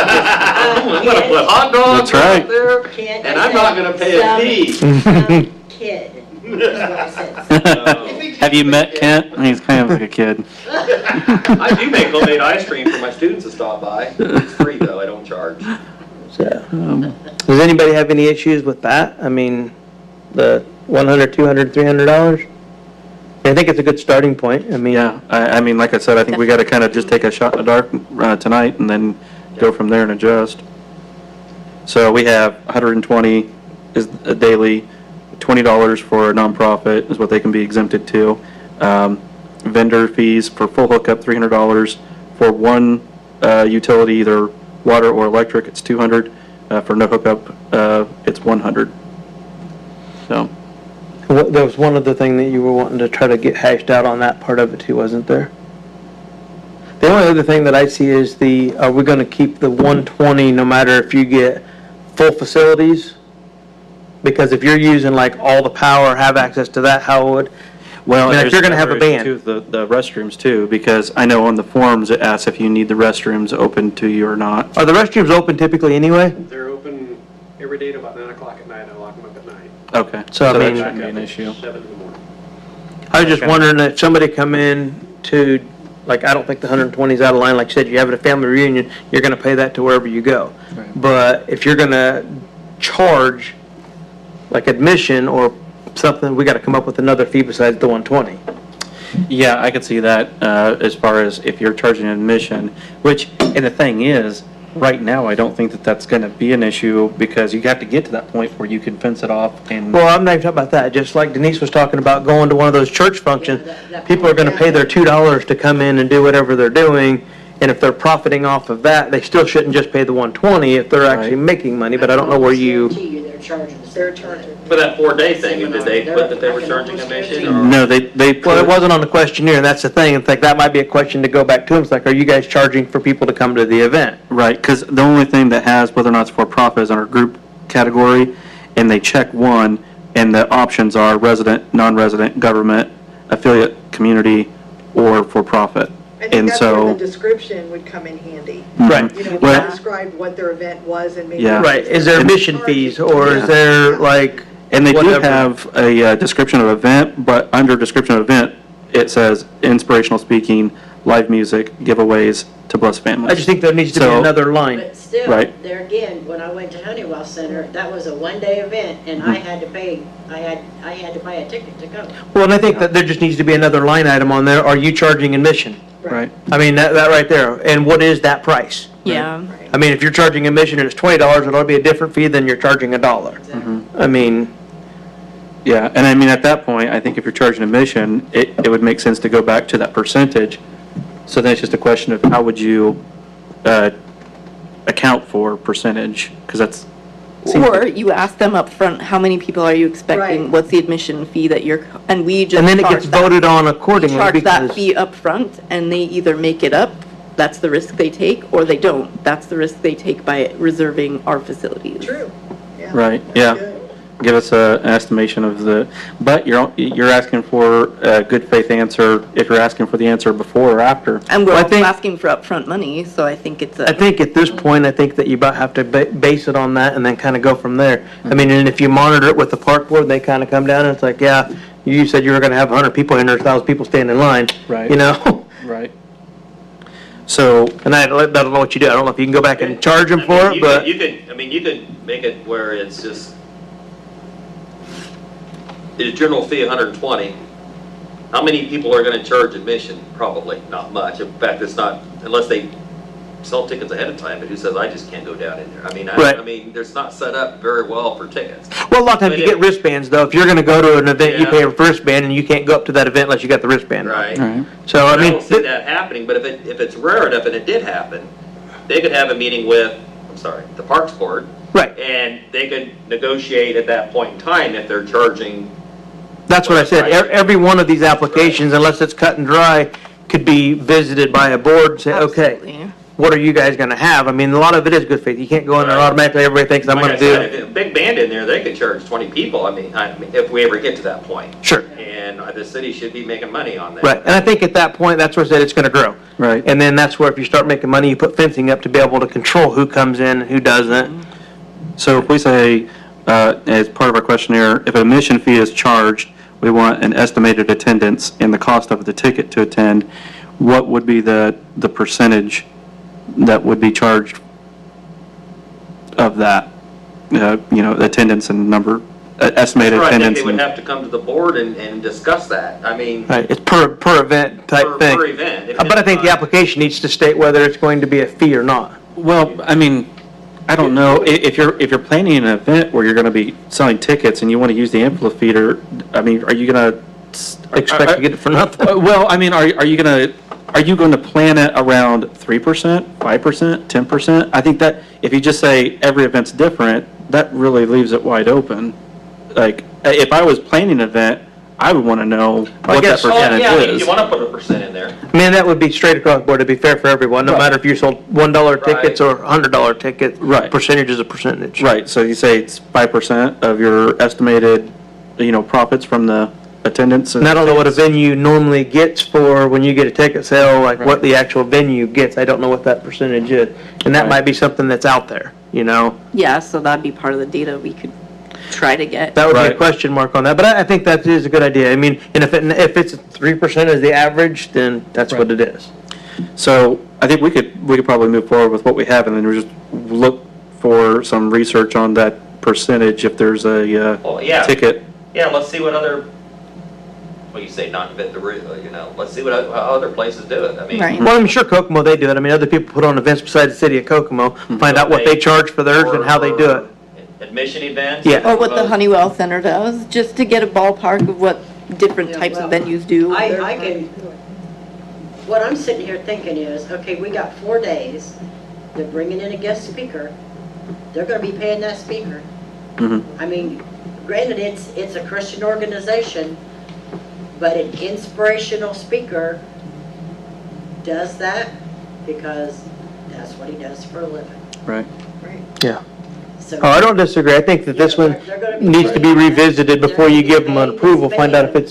I'm gonna put hot dogs That's right. out there, Kid, and I I'm not said gonna pay a some- fee. some Kid, is what I said. Have you met Kent? He's kind of like a kid. I do make homemade ice cream for my students to stop by. It's free though, I don't charge. So, does anybody have any issues with that? I mean, the $100, $200, $300? I think it's a good starting point. I mean, Yeah, I mean, like I said, I think we got to kind of just take a shot in the dark tonight and then go from there and adjust. So we have 120 is a daily, $20 for a nonprofit is what they can be exempted to. Vendor fees for full hookup, $300. For one utility, either water or electric, it's $200. For no hookup, it's $100. So, there was one other thing that you were wanting to try to get hashed out on that part of it too, wasn't there? The only other thing that I see is are we gonna keep the 120 no matter if you get full facilities? Because if you're using like all the power, have access to that, how would, well, I mean, if there's you're gonna have a another issue band. too, the restrooms too, because I know on the forms it asks if you need the restrooms open to you or not. are the restrooms open typically anyway? They're open every day till about 9 o'clock at night. I lock them up at night. Okay. So, I that mean- shouldn't be Back an up at issue. 7 in the morning. I was just Okay. wondering if somebody come in to, like, I don't think the 120 is out of line, like you said, you have a family reunion, you're gonna pay that to wherever you go. Right. But if you're gonna charge, like admission or something, we gotta come up with another fee besides the 120. Yeah, I could see that, as far as if you're charging admission, which, and the thing is, right now, I don't think that that's gonna be an issue, because you have to get to that point where you can fence it off and, Well, I'm not even talking about that, just like Denise was talking about going to one of those church functions, Yeah, that people are gonna pay their $2 to come in and do whatever they're doing, and if they're profiting off of that, they still shouldn't just pay the 120 if they're actually Right. making money, but I don't know where you, Guarantee you they're charging. They're charging. For that 4-day thing, did they put that they were charging admission or? no, they well, it put, wasn't on the questionnaire, and that's the thing, it's like, that might be a question to go back to them, it's like, are you guys charging for people to come to the event? right, because the only thing that has whether or not it's for profit is under group category, and they check one, and the options are resident, non-resident, government, affiliate, community, or for profit. I think And that's where the so, description would come in handy. Right. You know, if Well- they described what their event was and maybe. Yeah. Right, is there admission fees, or is there, like, and they do whatever? have a description of event, but under description of event, it says inspirational speaking, live music, giveaways to bless families. I just think there needs to be So- another line. But still, Right. there again, when I went to Honeywell Center, that was a one-day event, and I had to pay, I had to buy a ticket to go. Well, and I think that there just needs to be another line item on there, are you charging admission? Right. I mean, that right there, and what is that price? Yeah. I mean, if you're charging admission and it's $20, it'll be a different fee than you're charging $1. I mean, Yeah, and I mean, at that point, I think if you're charging admission, it would make sense to go back to that percentage. So then it's just a question of how would you account for percentage? Because that's. seems Or like- you ask them up front, how many people are you expecting? Right. What's the admission fee that you're, and we just and then it charge gets that. voted on We accordingly charge that because, fee up front, and they either make it up, that's the risk they take, or they don't. That's the risk they take by reserving our facilities. True. Yeah. Right, That's yeah. good. Give us an estimation of but you're asking for a good faith answer if you're asking for the answer before or after. And we're Well, I also think- asking for upfront money, so I think it's I a, think at this point, I think that you about have to base it on that and then kind of go from there. I mean, and if you monitor it with the park board, they kind of come down and it's like, yeah, you said you were going to have 100 people in there, 1,000 people standing in line. Right. You know? Right. So, And I don't know what you do. I don't know if you can go back and charge them I for mean, it, you but. could- you could make it where it's just, the general fee 120. How many people are gonna charge admission? Probably not much. In fact, it's not, unless they sell tickets ahead of time, but who says, I just can't go down in there? I mean, Right. I mean, there's not set up very well for tickets. Well, a lot of times But you get if- wristbands, though. If you're going to go to an event, you Yeah. pay a wristband, and you can't go up to that event unless you got the wristband. Right. right. So, I I mean, don't see that happening, but if it's rare enough and it did happen, they could have a meeting with, the Parks Board, right. and they could negotiate at that point in time if they're charging. That's what I said. Right. Every one of these applications, unless it's cut and dry, could be visited by a board and say, okay, absolutely. what are you guys going to have? I mean, a lot of it is good faith. You can't go in there Right. automatically, everybody thinks I'm Like going I to do said, it. if a big band in there, they could charge 20 people, I mean, if we ever get to that point. Sure. And the city should be making money on that. Right. And I think at that point, that's where I said it's going to grow. Right. And then that's where if you start making money, you put fencing up to be able to control who comes in and who doesn't. So if we say, as part of our questionnaire, if an admission fee is charged, we want an estimated attendance and the cost of the ticket to attend, what would be the percentage that would be charged of that? Attendance and number, estimated Sure, I think attendance. they would and- have to come to the board and discuss that. I mean, Right. It's per event type per thing. event. If But I it's think the not- application needs to state whether it's going to be a fee or not. Well, I mean, I don't know, if you're planning an event where you're gonna be selling tickets and you wanna use the amphitheater, I mean, are you gonna? Expect to get it for nothing. Well, I mean, are you going to plan it around 3%, 5%, 10%? I think that, if you just say every event's different, that really leaves it wide open. Like, if I was planning an event, I would want to know what that guess- Oh, percentage yeah, I mean, if is. you want to put a percent in there. I mean, that would be straight across the board. It'd be fair for everyone, no Right. matter if you sold $1 tickets or $100 tickets. Right. Percentage is a percentage. Right, so you say it's 5% of your estimated, profits from the attendance? And I don't know what a venue normally gets for when you get a ticket sale, like what the actual venue gets. I don't know what that percentage is. And that Right. might be something that's out there, Yeah, so that'd be part of the data we could try to get. That would be a Right. question mark on that, but I think that is a good idea. I mean, and if it's 3% is the average, then that's what it is. So I think we could probably move forward with what we have and then we just look for some research on that percentage if there's a Well, yeah. ticket. Yeah, let's see what other, well, you say not invent the wheel, let's see how other places do it. I mean, Right. Well, I'm sure Kokomo, they do it. I mean, other people put on events besides the city of Kokomo, find out what they charge for theirs and how they do it. Admission events. Yeah. Or what the Honeywell Center does, just to get a ballpark of what different Yeah, types of well, venues do. I can, what I'm sitting here thinking is, okay, we got 4 days, they're bringing in a guest speaker, they're gonna be paying that speaker. Mhm. I mean, granted, it's a Christian organization, but an inspirational speaker does that because that's what he does for a living. Right. Yeah. So. Oh, I don't disagree. I think that this one They're gonna be needs to be paying- revisited before you give them an they're approval, gonna be find out if paying-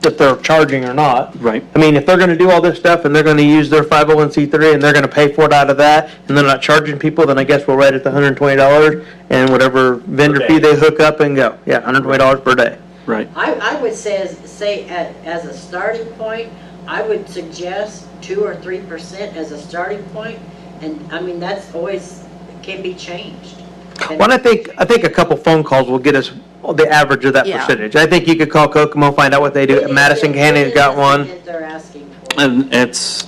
if they're charging or not. Right. I mean, if they're gonna do all this stuff and they're gonna use their 501c3 and they're gonna pay for it out of that, and they're not charging people, then I guess we'll write it to $120 and whatever vendor Per fee day. they hook up and go. Yeah, $120 per day. Right. I would say as a starting point, I would suggest 2 or 3% as a starting point, and I mean, that's always, can be changed. Well, I think a couple phone calls will get us the average of that Yeah. percentage. I think you could call Kokomo, find out what they do. Madison County's got one. They're asking for. And it's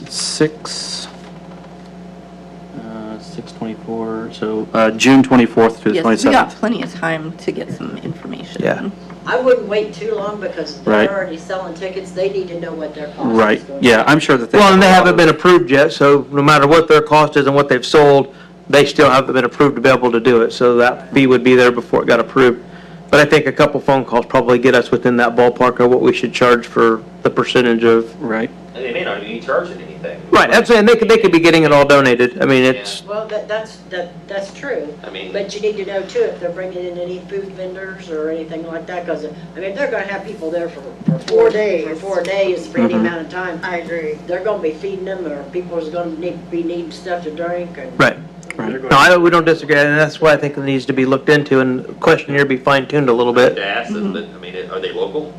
26, 24, so June 24th to the Yes, we got 27th. plenty of time to get some information. Yeah. I wouldn't wait too long because Right. they're already selling tickets. They need to know what their cost is Right, going yeah, to be. I'm sure that they. Well, and they haven't been approved yet, so no matter what their cost is and what they've sold, they still haven't been approved to be able to do it, so that fee would be there before it got approved. But I think a couple phone calls probably get us within that ballpark of what we should charge for the percentage of. Right, And they may not even charge it anything. Right, I'm saying they could be getting it all donated. I mean, it's, Well, that's true. I mean- But you need to know too, if they're bringing in any food vendors or anything like that, because, I mean, they're gonna have people there for 4 days. For 4 days, for any Mhm. amount of time. I agree. They're gonna be feeding them, or people's gonna be needing stuff to drink, and. right. right. No, we don't disagree, and that's why I think it needs to be looked into, and the question here be fine-tuned a little bit. To ask them, but, I mean, are they local?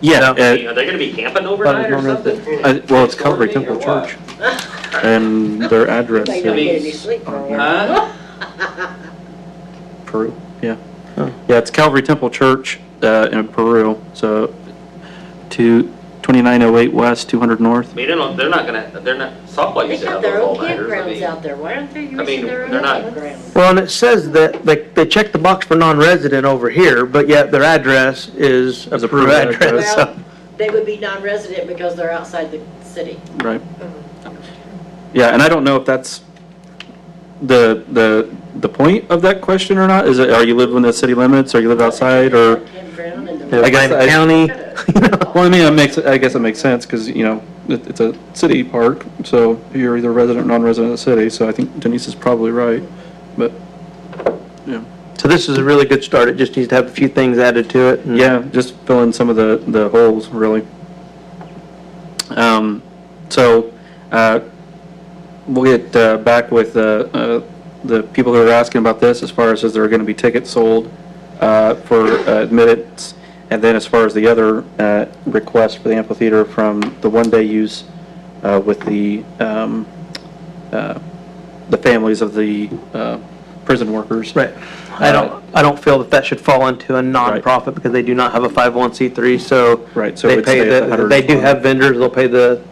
Yeah, I mean, are they gonna be camping overnight or something? well, it's Calvary Temple Church, and their address They don't get any is sleep for a while. Huh? Peru, yeah. Yeah, it's Calvary Temple Church in Peru, so 2908 West, 200 North. I mean, they're not, softball They used to have have their those own all-nighters. I campgrounds mean, out there. Why aren't they mean, using their own they're not- campgrounds? Well, and it says that, they check the box for non-resident over here, but yet their address is a Peru approved address, so. Well, they would be non-resident because they're outside the city. Right. Yeah, and I don't know if that's the point of that question or not. Is it, are you live within the city limits, or you live outside, or? Campground and the- I guess Miami County, Well, I mean, I guess it makes sense, because, you know, it's a city park, so you're either resident or non-resident of the city, so I think Denise is probably right, but, yeah. so this is a really good start. It just needs to have a few things added to it. and- Yeah, just fill in some of the holes, really. So, we'll get back with the people who are asking about this, as far as is there going to be tickets sold for admittance, and then as far as the other request for the amphitheater from the one-day use with the families of the prison workers. Right. I don't feel that should fall into a nonprofit because they do not have a 501c3, so. Right, so They it'd pay stay at the they do have vendors, they'll pay the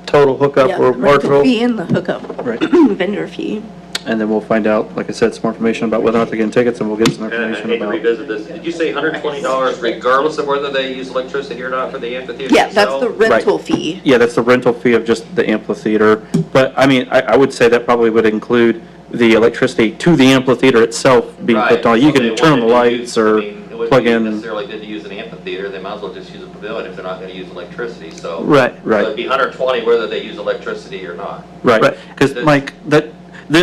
total hookup Yeah, or the rental partial. fee and the hookup Right. vendor fee. And then we'll find out, like I said, some more information about whether or not they're getting tickets, and we'll get some And I information hate to about. revisit this, did you say $120 regardless of whether they use electricity or not for the amphitheater Yeah, that's itself? the rental fee. Yeah, that's the rental fee of just the amphitheater. But, I mean, I would say that probably would include the electricity to the amphitheater itself being put on. You Right, so can they turn on the wouldn't use- lights or I mean, it wouldn't plug be in. necessarily good to use an amphitheater, they might as well just use a pavilion if they're not gonna use electricity, so. Right. So Right. it'd be 120 whether they use electricity or not. Right, Right. because Mike,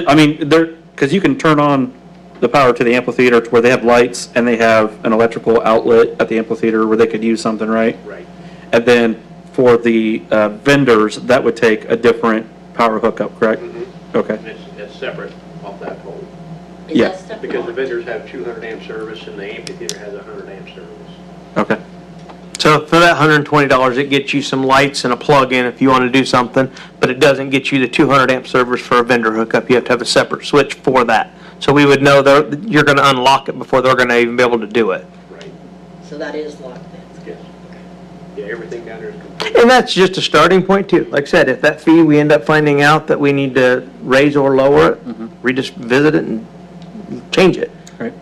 I mean, because you can turn on the power to the amphitheater to where they have lights and they have an electrical outlet at the amphitheater where they could use something, right? Right. And then for the vendors, that would take a different power hookup, correct? Okay, And it's separate off that pole, Is Yeah. that stuff because the on? vendors have 200 amp service and the amphitheater has 100 amp service. okay. So for that $120, it gets you some lights and a plug-in if you want to do something, but it doesn't get you the 200 amp servers for a vendor hookup. You have to have a separate switch for that. So we would know that you're going to unlock it before they're going to even be able to do it. Right. So that is locked in. Yes. Yeah, everything down there is complete. And that's just a starting point too. Like I said, if that fee, we end up finding out that we need to raise or lower it, we just visit it and change it. Right.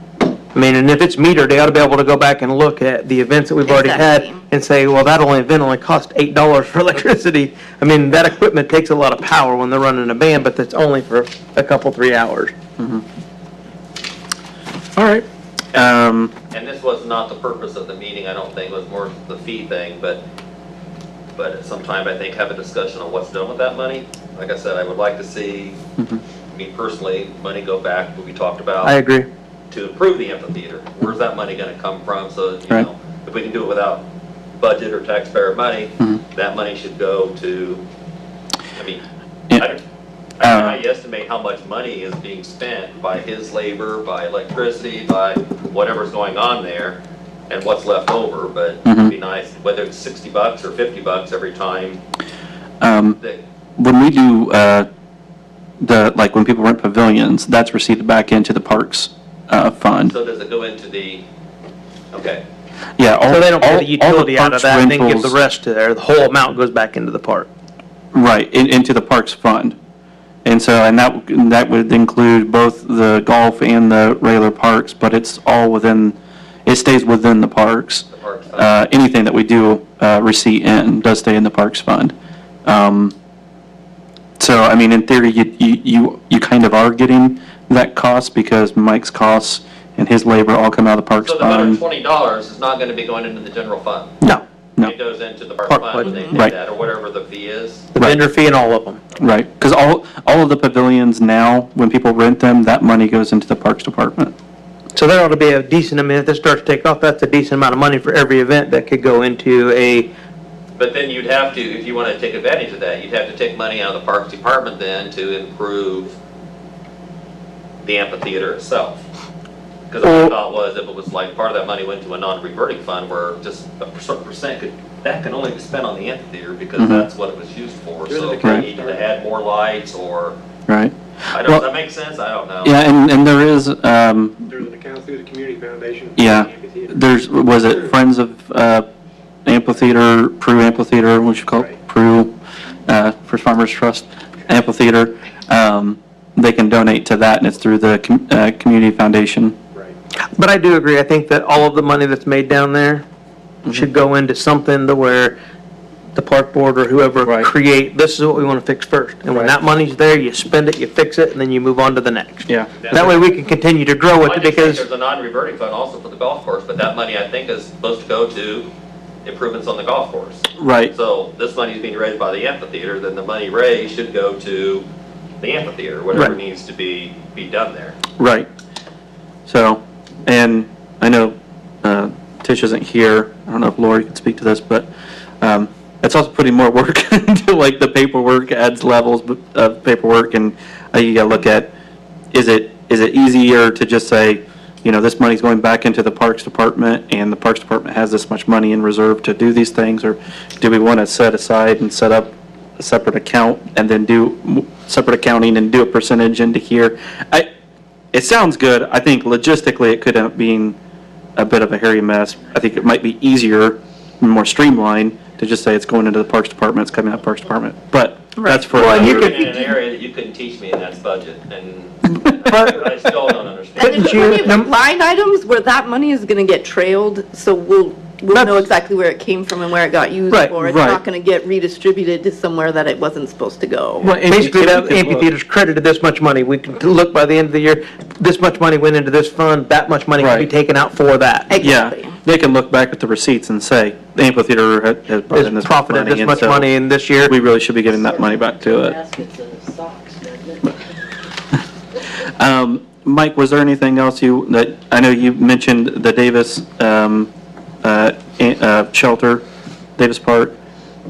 I mean, and if it's metered, they ought to be able to go back and look at the events that we've already had Exactly. and say, well, that event only cost $8 for electricity. I mean, that equipment takes a lot of power when they're running a band, but that's only for a couple, 3 hours. All right. And this was not the purpose of the meeting, I don't think, it was more the fee thing, but at some time, I think, have a discussion on what's done with that money. Like I said, I would like to see, me personally, money go back, what we talked about. I agree. To improve the amphitheater. Where's that money gonna come from? So, you Right. know, if we can do it without budget or taxpayer money, Mhm. that money should go to, I mean, Yeah. I estimate how much money is being spent by his labor, by electricity, by whatever's going on there, and what's left over, but it'd be nice, whether it's $60 or $50 every time that, When we do like when people rent pavilions, that's received back into the parks fund. so does it go into the, okay. Yeah. So they don't get the utility out of parks that and then give the rentals- rest to there. The whole amount goes back into the park. Right, into the parks fund. And so, and that would include both the golf and the regular parks, but it's all within, it stays within the parks. The parks fund. Anything that we do receipt in does stay in the parks fund. So, I mean, in theory, you kind of are getting that cost because Mike's costs and his labor all come out of the parks So the fund. $120 is not gonna be going into the general fund? No, no, It goes into the park Park fund when they fund. pay Right. that, or whatever the fee is? The vendor fee and all of them. right. Because all of the pavilions now, when people rent them, that money goes into the parks department. So there ought to be a decent, I mean, if this starts to take off, that's a decent amount of money for every event that could go into a, But then you'd have to, if you wanna take advantage of that, you'd have to take money out of the parks department then to improve the amphitheater itself. Because my thought was, if it was like, part of that money went to a non-reverting fund where just a certain percent that can only be spent on the amphitheater because that's what it was used for. So if you needed to add more lights or, Right. I don't, does that make sense? I don't know. Yeah, and there is, There's an account through the community foundation. for yeah, the amphitheater. there's, was it Friends of Amphitheater, Peru Amphitheater, what you call it? Right. Peru, First Farmers Trust Amphitheater. They can donate to that, and it's through the community foundation. Right. but I do agree, I think that all of the money that's made down there should go into something to where the park board or whoever Right. create, this is what we want to fix first. And when Right. that money's there, you spend it, you fix it, and then you move on to the next. Yeah. That way we can continue to grow with I it just think because, there's a non-reverting fund also for the golf course, but that money I think is supposed to go to improvements on the golf course. Right. So this money is being raised by the amphitheater, then the money raised should go to the amphitheater, whatever Right. needs to be done there. Right. So, and I know Tish isn't here. I don't know if Lori can speak to this, but it's also putting more work into like the paperwork, adds levels of paperwork, and you gotta look at, is it easier to just say, you know, this money's going back into the Parks Department, and the Parks Department has this much money in reserve to do these things, or do we want to set aside and set up a separate account and then do separate accounting and do a percentage into here? It sounds good. I think logistically it could end up being a bit of a hairy mess. I think it might be easier and more streamlined to just say it's going into the Parks Department, it's coming out of Parks Department. But that's for Well, and you You're another- could- in an area that you couldn't teach me, and that's budget, and I still don't understand. And there's plenty of line items where that money is gonna get trailed, so we'll know exactly where it came from and where it got used Right, for. It's right. not gonna get redistributed to somewhere that it wasn't supposed to go. basically that amphitheater's credited this much money. We can look by the end of the year, this much money went into this fund, that much money can be Right. taken out for that. Yeah, Exactly. they can look back at the receipts and say, the amphitheater has brought in Has this much profited money. this and much so money in this year. We really should be giving that money back to it. Baskets of socks, doesn't it? Mike, was there anything else I know you mentioned the Davis, shelter, Davis Park.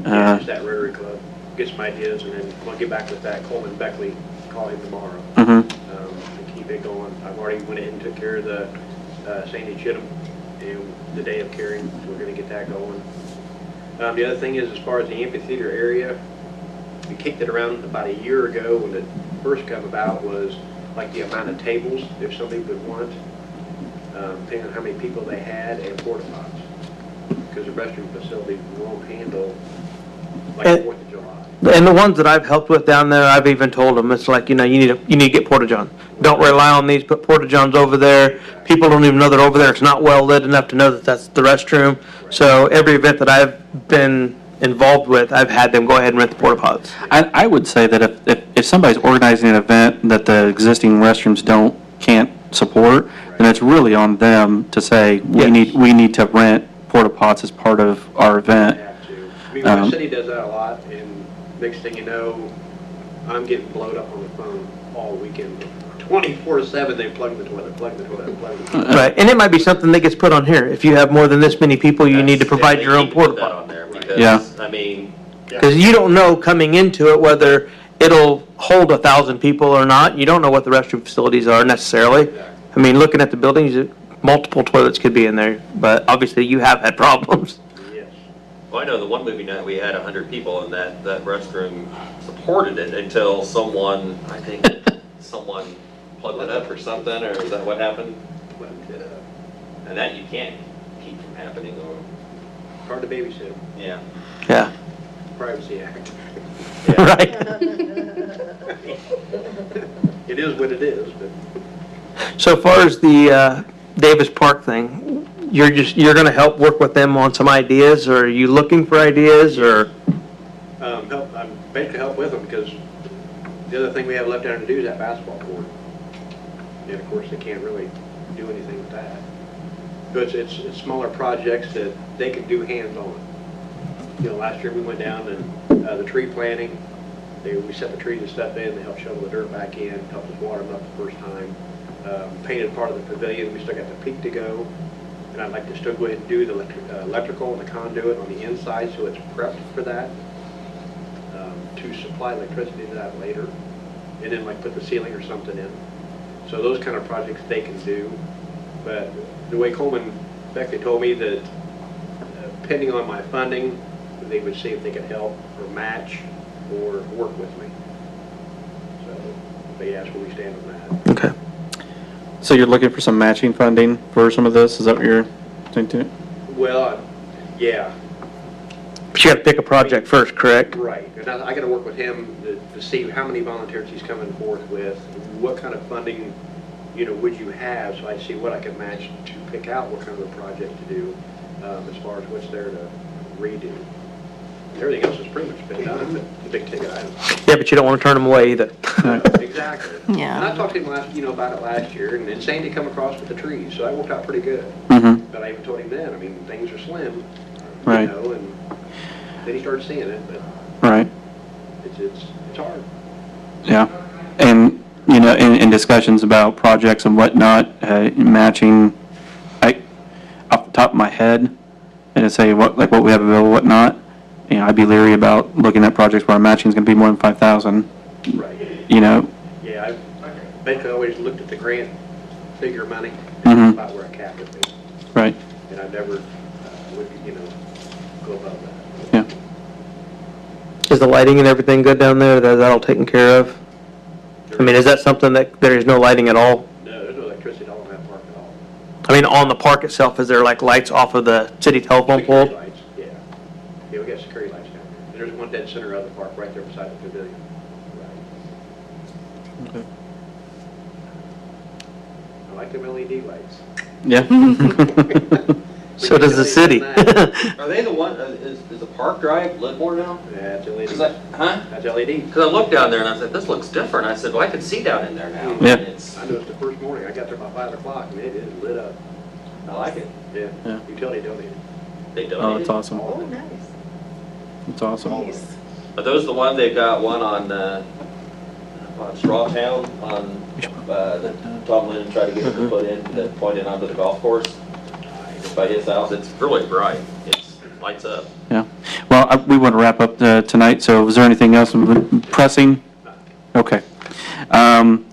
Yeah, just that Rotary Club, get some ideas, and then we'll get back with that Coleman Beckley, call him tomorrow. Mhm. And keep it going. I've already went in and took care of the Sandy Chittum and the Day of Caring, so we're gonna get that going. The other thing is, as far as the amphitheater area, we kicked it around about a year ago when it first come about, was like the amount of tables, if somebody would want, depending on how many people they had, and porta pots. Because the restroom facility won't handle like And- 4th of July. And the ones that I've helped with down there, I've even told them, it's like, you know, you need to get porta-john. Don't rely on these, put porta-johns over there. People don't even know they're over there. It's not well lit enough to know that that's the restroom. So every event that I've been involved with, I've had them go ahead and rent the porta pots. I would say that if somebody's organizing an event that the existing restrooms can't support, then it's really on them to say, we Yes. need to rent porta pots as part of our event. Have to. I mean, the city does that a lot, and next thing you know, I'm getting blowed up on the phone all weekend. 24/7, they plug the toilet, plug the toilet, plug the toilet. Right, and it might be something that gets put on here. If you have more than this many people, you need to provide your own porta Put that pot. on there, Yeah. because, I mean, Because you don't know coming into it whether it'll hold 1,000 people or not. You don't know what the restroom facilities are necessarily. I mean, looking at the buildings, multiple toilets could be in there, but obviously you have had problems. Yes. well, I know the one movie night, we had 100 people, and that restroom supported it until someone, I think, someone plugged it up or something, or is that what happened? Plugged it up. And that you can't keep from happening, or, Hard to babysit, yeah. Yeah, Privacy Act. Yeah. right. It is what it is, but So far as the Davis Park thing, you're gonna help work with them on some ideas, or are you looking for ideas, or? I'm basically help with them because the other thing we have left down to do is that basketball court. And of course, they can't really do anything with that. So it's smaller projects that they can do hands-on. You know, last year we went down and the tree planting, we set the trees and stuff in, they helped shovel the dirt back in, helped us water them up the first time. Painted part of the pavilion, we still got the peak to go. And I'd like to still go ahead and do the electrical and the conduit on the inside so it's prepped for that. To supply electricity to that later. And then like put the ceiling or something in. So those kind of projects they can do. But the way Coleman Beckley told me that depending on my funding, they would see if they could help or match or work with me. So they asked where we stand on that. Okay. So you're looking for some matching funding for some of this? Is that what you're thinking? Well, yeah, But you gotta pick a project first, correct? right. And I got to work with him to see how many volunteers he's coming forth with, what kind of funding, you know, would you have, so I see what I can match to pick out what kind of a project to do as far as what's there to redo. Everything else has pretty much been done, but the big ticket items. Yeah, but you don't wanna turn them away either. Exactly. Yeah. And I talked to him about it last year, and then Sandy come across with the trees, so that worked out pretty good. Mm-hmm. But I even told him then, I mean, things are slim, Right. you know, and then he started seeing it, but Right. it's hard. Yeah. And, you know, in discussions about projects and whatnot, matching, off the top of my head, and to say what we have available, whatnot, you know, I'd be leery about looking at projects where our matching is going to be more than 5,000. Right. You know. Yeah, I basically always looked at the grant figure money, Mhm. about where I capped it, basically. Right. And I never would, you know, go above that. Yeah. Is the lighting and everything good down there? Is that all taken care of? I mean, is that something that there is no lighting at all? No, there's no electricity at all in that park at all. I mean, on the park itself, is there like lights off of the city telephone Security pole? lights, yeah. Yeah, we got security lights down there. And there's one dead center of the park right there beside the pavilion. Right. I like them LED lights. Yeah. So does the city. Are they the one, is the Park Drive Livermore now? Yeah, it's LED. Cause huh? That's LED. Because I looked down there and I said, this looks different. I said, well, I can see down in there now. Yeah. And it's, I noticed the first morning, I got there about 5 o'clock and it is lit up. I like it. Yeah, Yeah. utility donated. They Oh, donated. that's awesome. Oh, nice. That's awesome. Nice. Are those the one, they've got one on Straw Town on, that Tom Lennon tried to get him to put in, that pointed onto the golf course? By his house, it's really bright. It lights up. Yeah. Well, we want to wrap up tonight, so is there anything else pressing? Okay. Like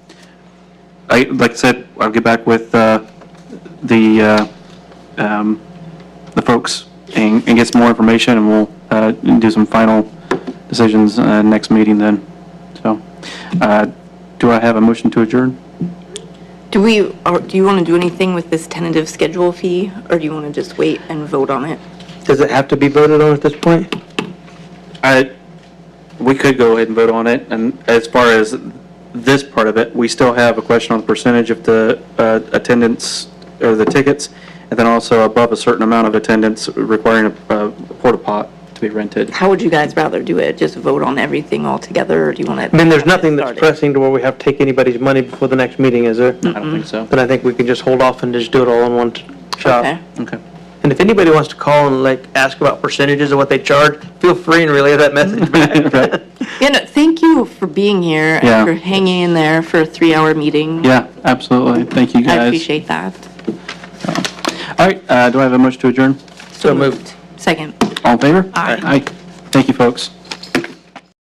I said, I'll get back with the folks and get some more information, and we'll do some final decisions next meeting then. So, do I have a motion to adjourn? Do you want to do anything with this tentative schedule fee, or do you want to just wait and vote on it? Does it have to be voted on at this point? We could go ahead and vote on it, and as far as this part of it, we still have a question on the percentage of the attendance or the tickets, and then also above a certain amount of attendance requiring a porta pot to be rented. How would you guys rather do it? Just vote on everything all together, or do you want to? I mean, there's nothing that's pressing to where we have to take anybody's money before the next meeting, is there? I don't think so. Then I think we can just hold off and just do it all in one shot. Okay. Okay. And if anybody wants to call and like ask about percentages of what they charge, feel free and relay that message back. Right. Yeah, no, thank you for being here Yeah. and for hanging in there for a 3-hour meeting. Yeah, absolutely. Thank you, guys. I appreciate that. All right, do I have a motion to adjourn? So moved. Second. All in favor? Aye. Aye. Thank you, folks.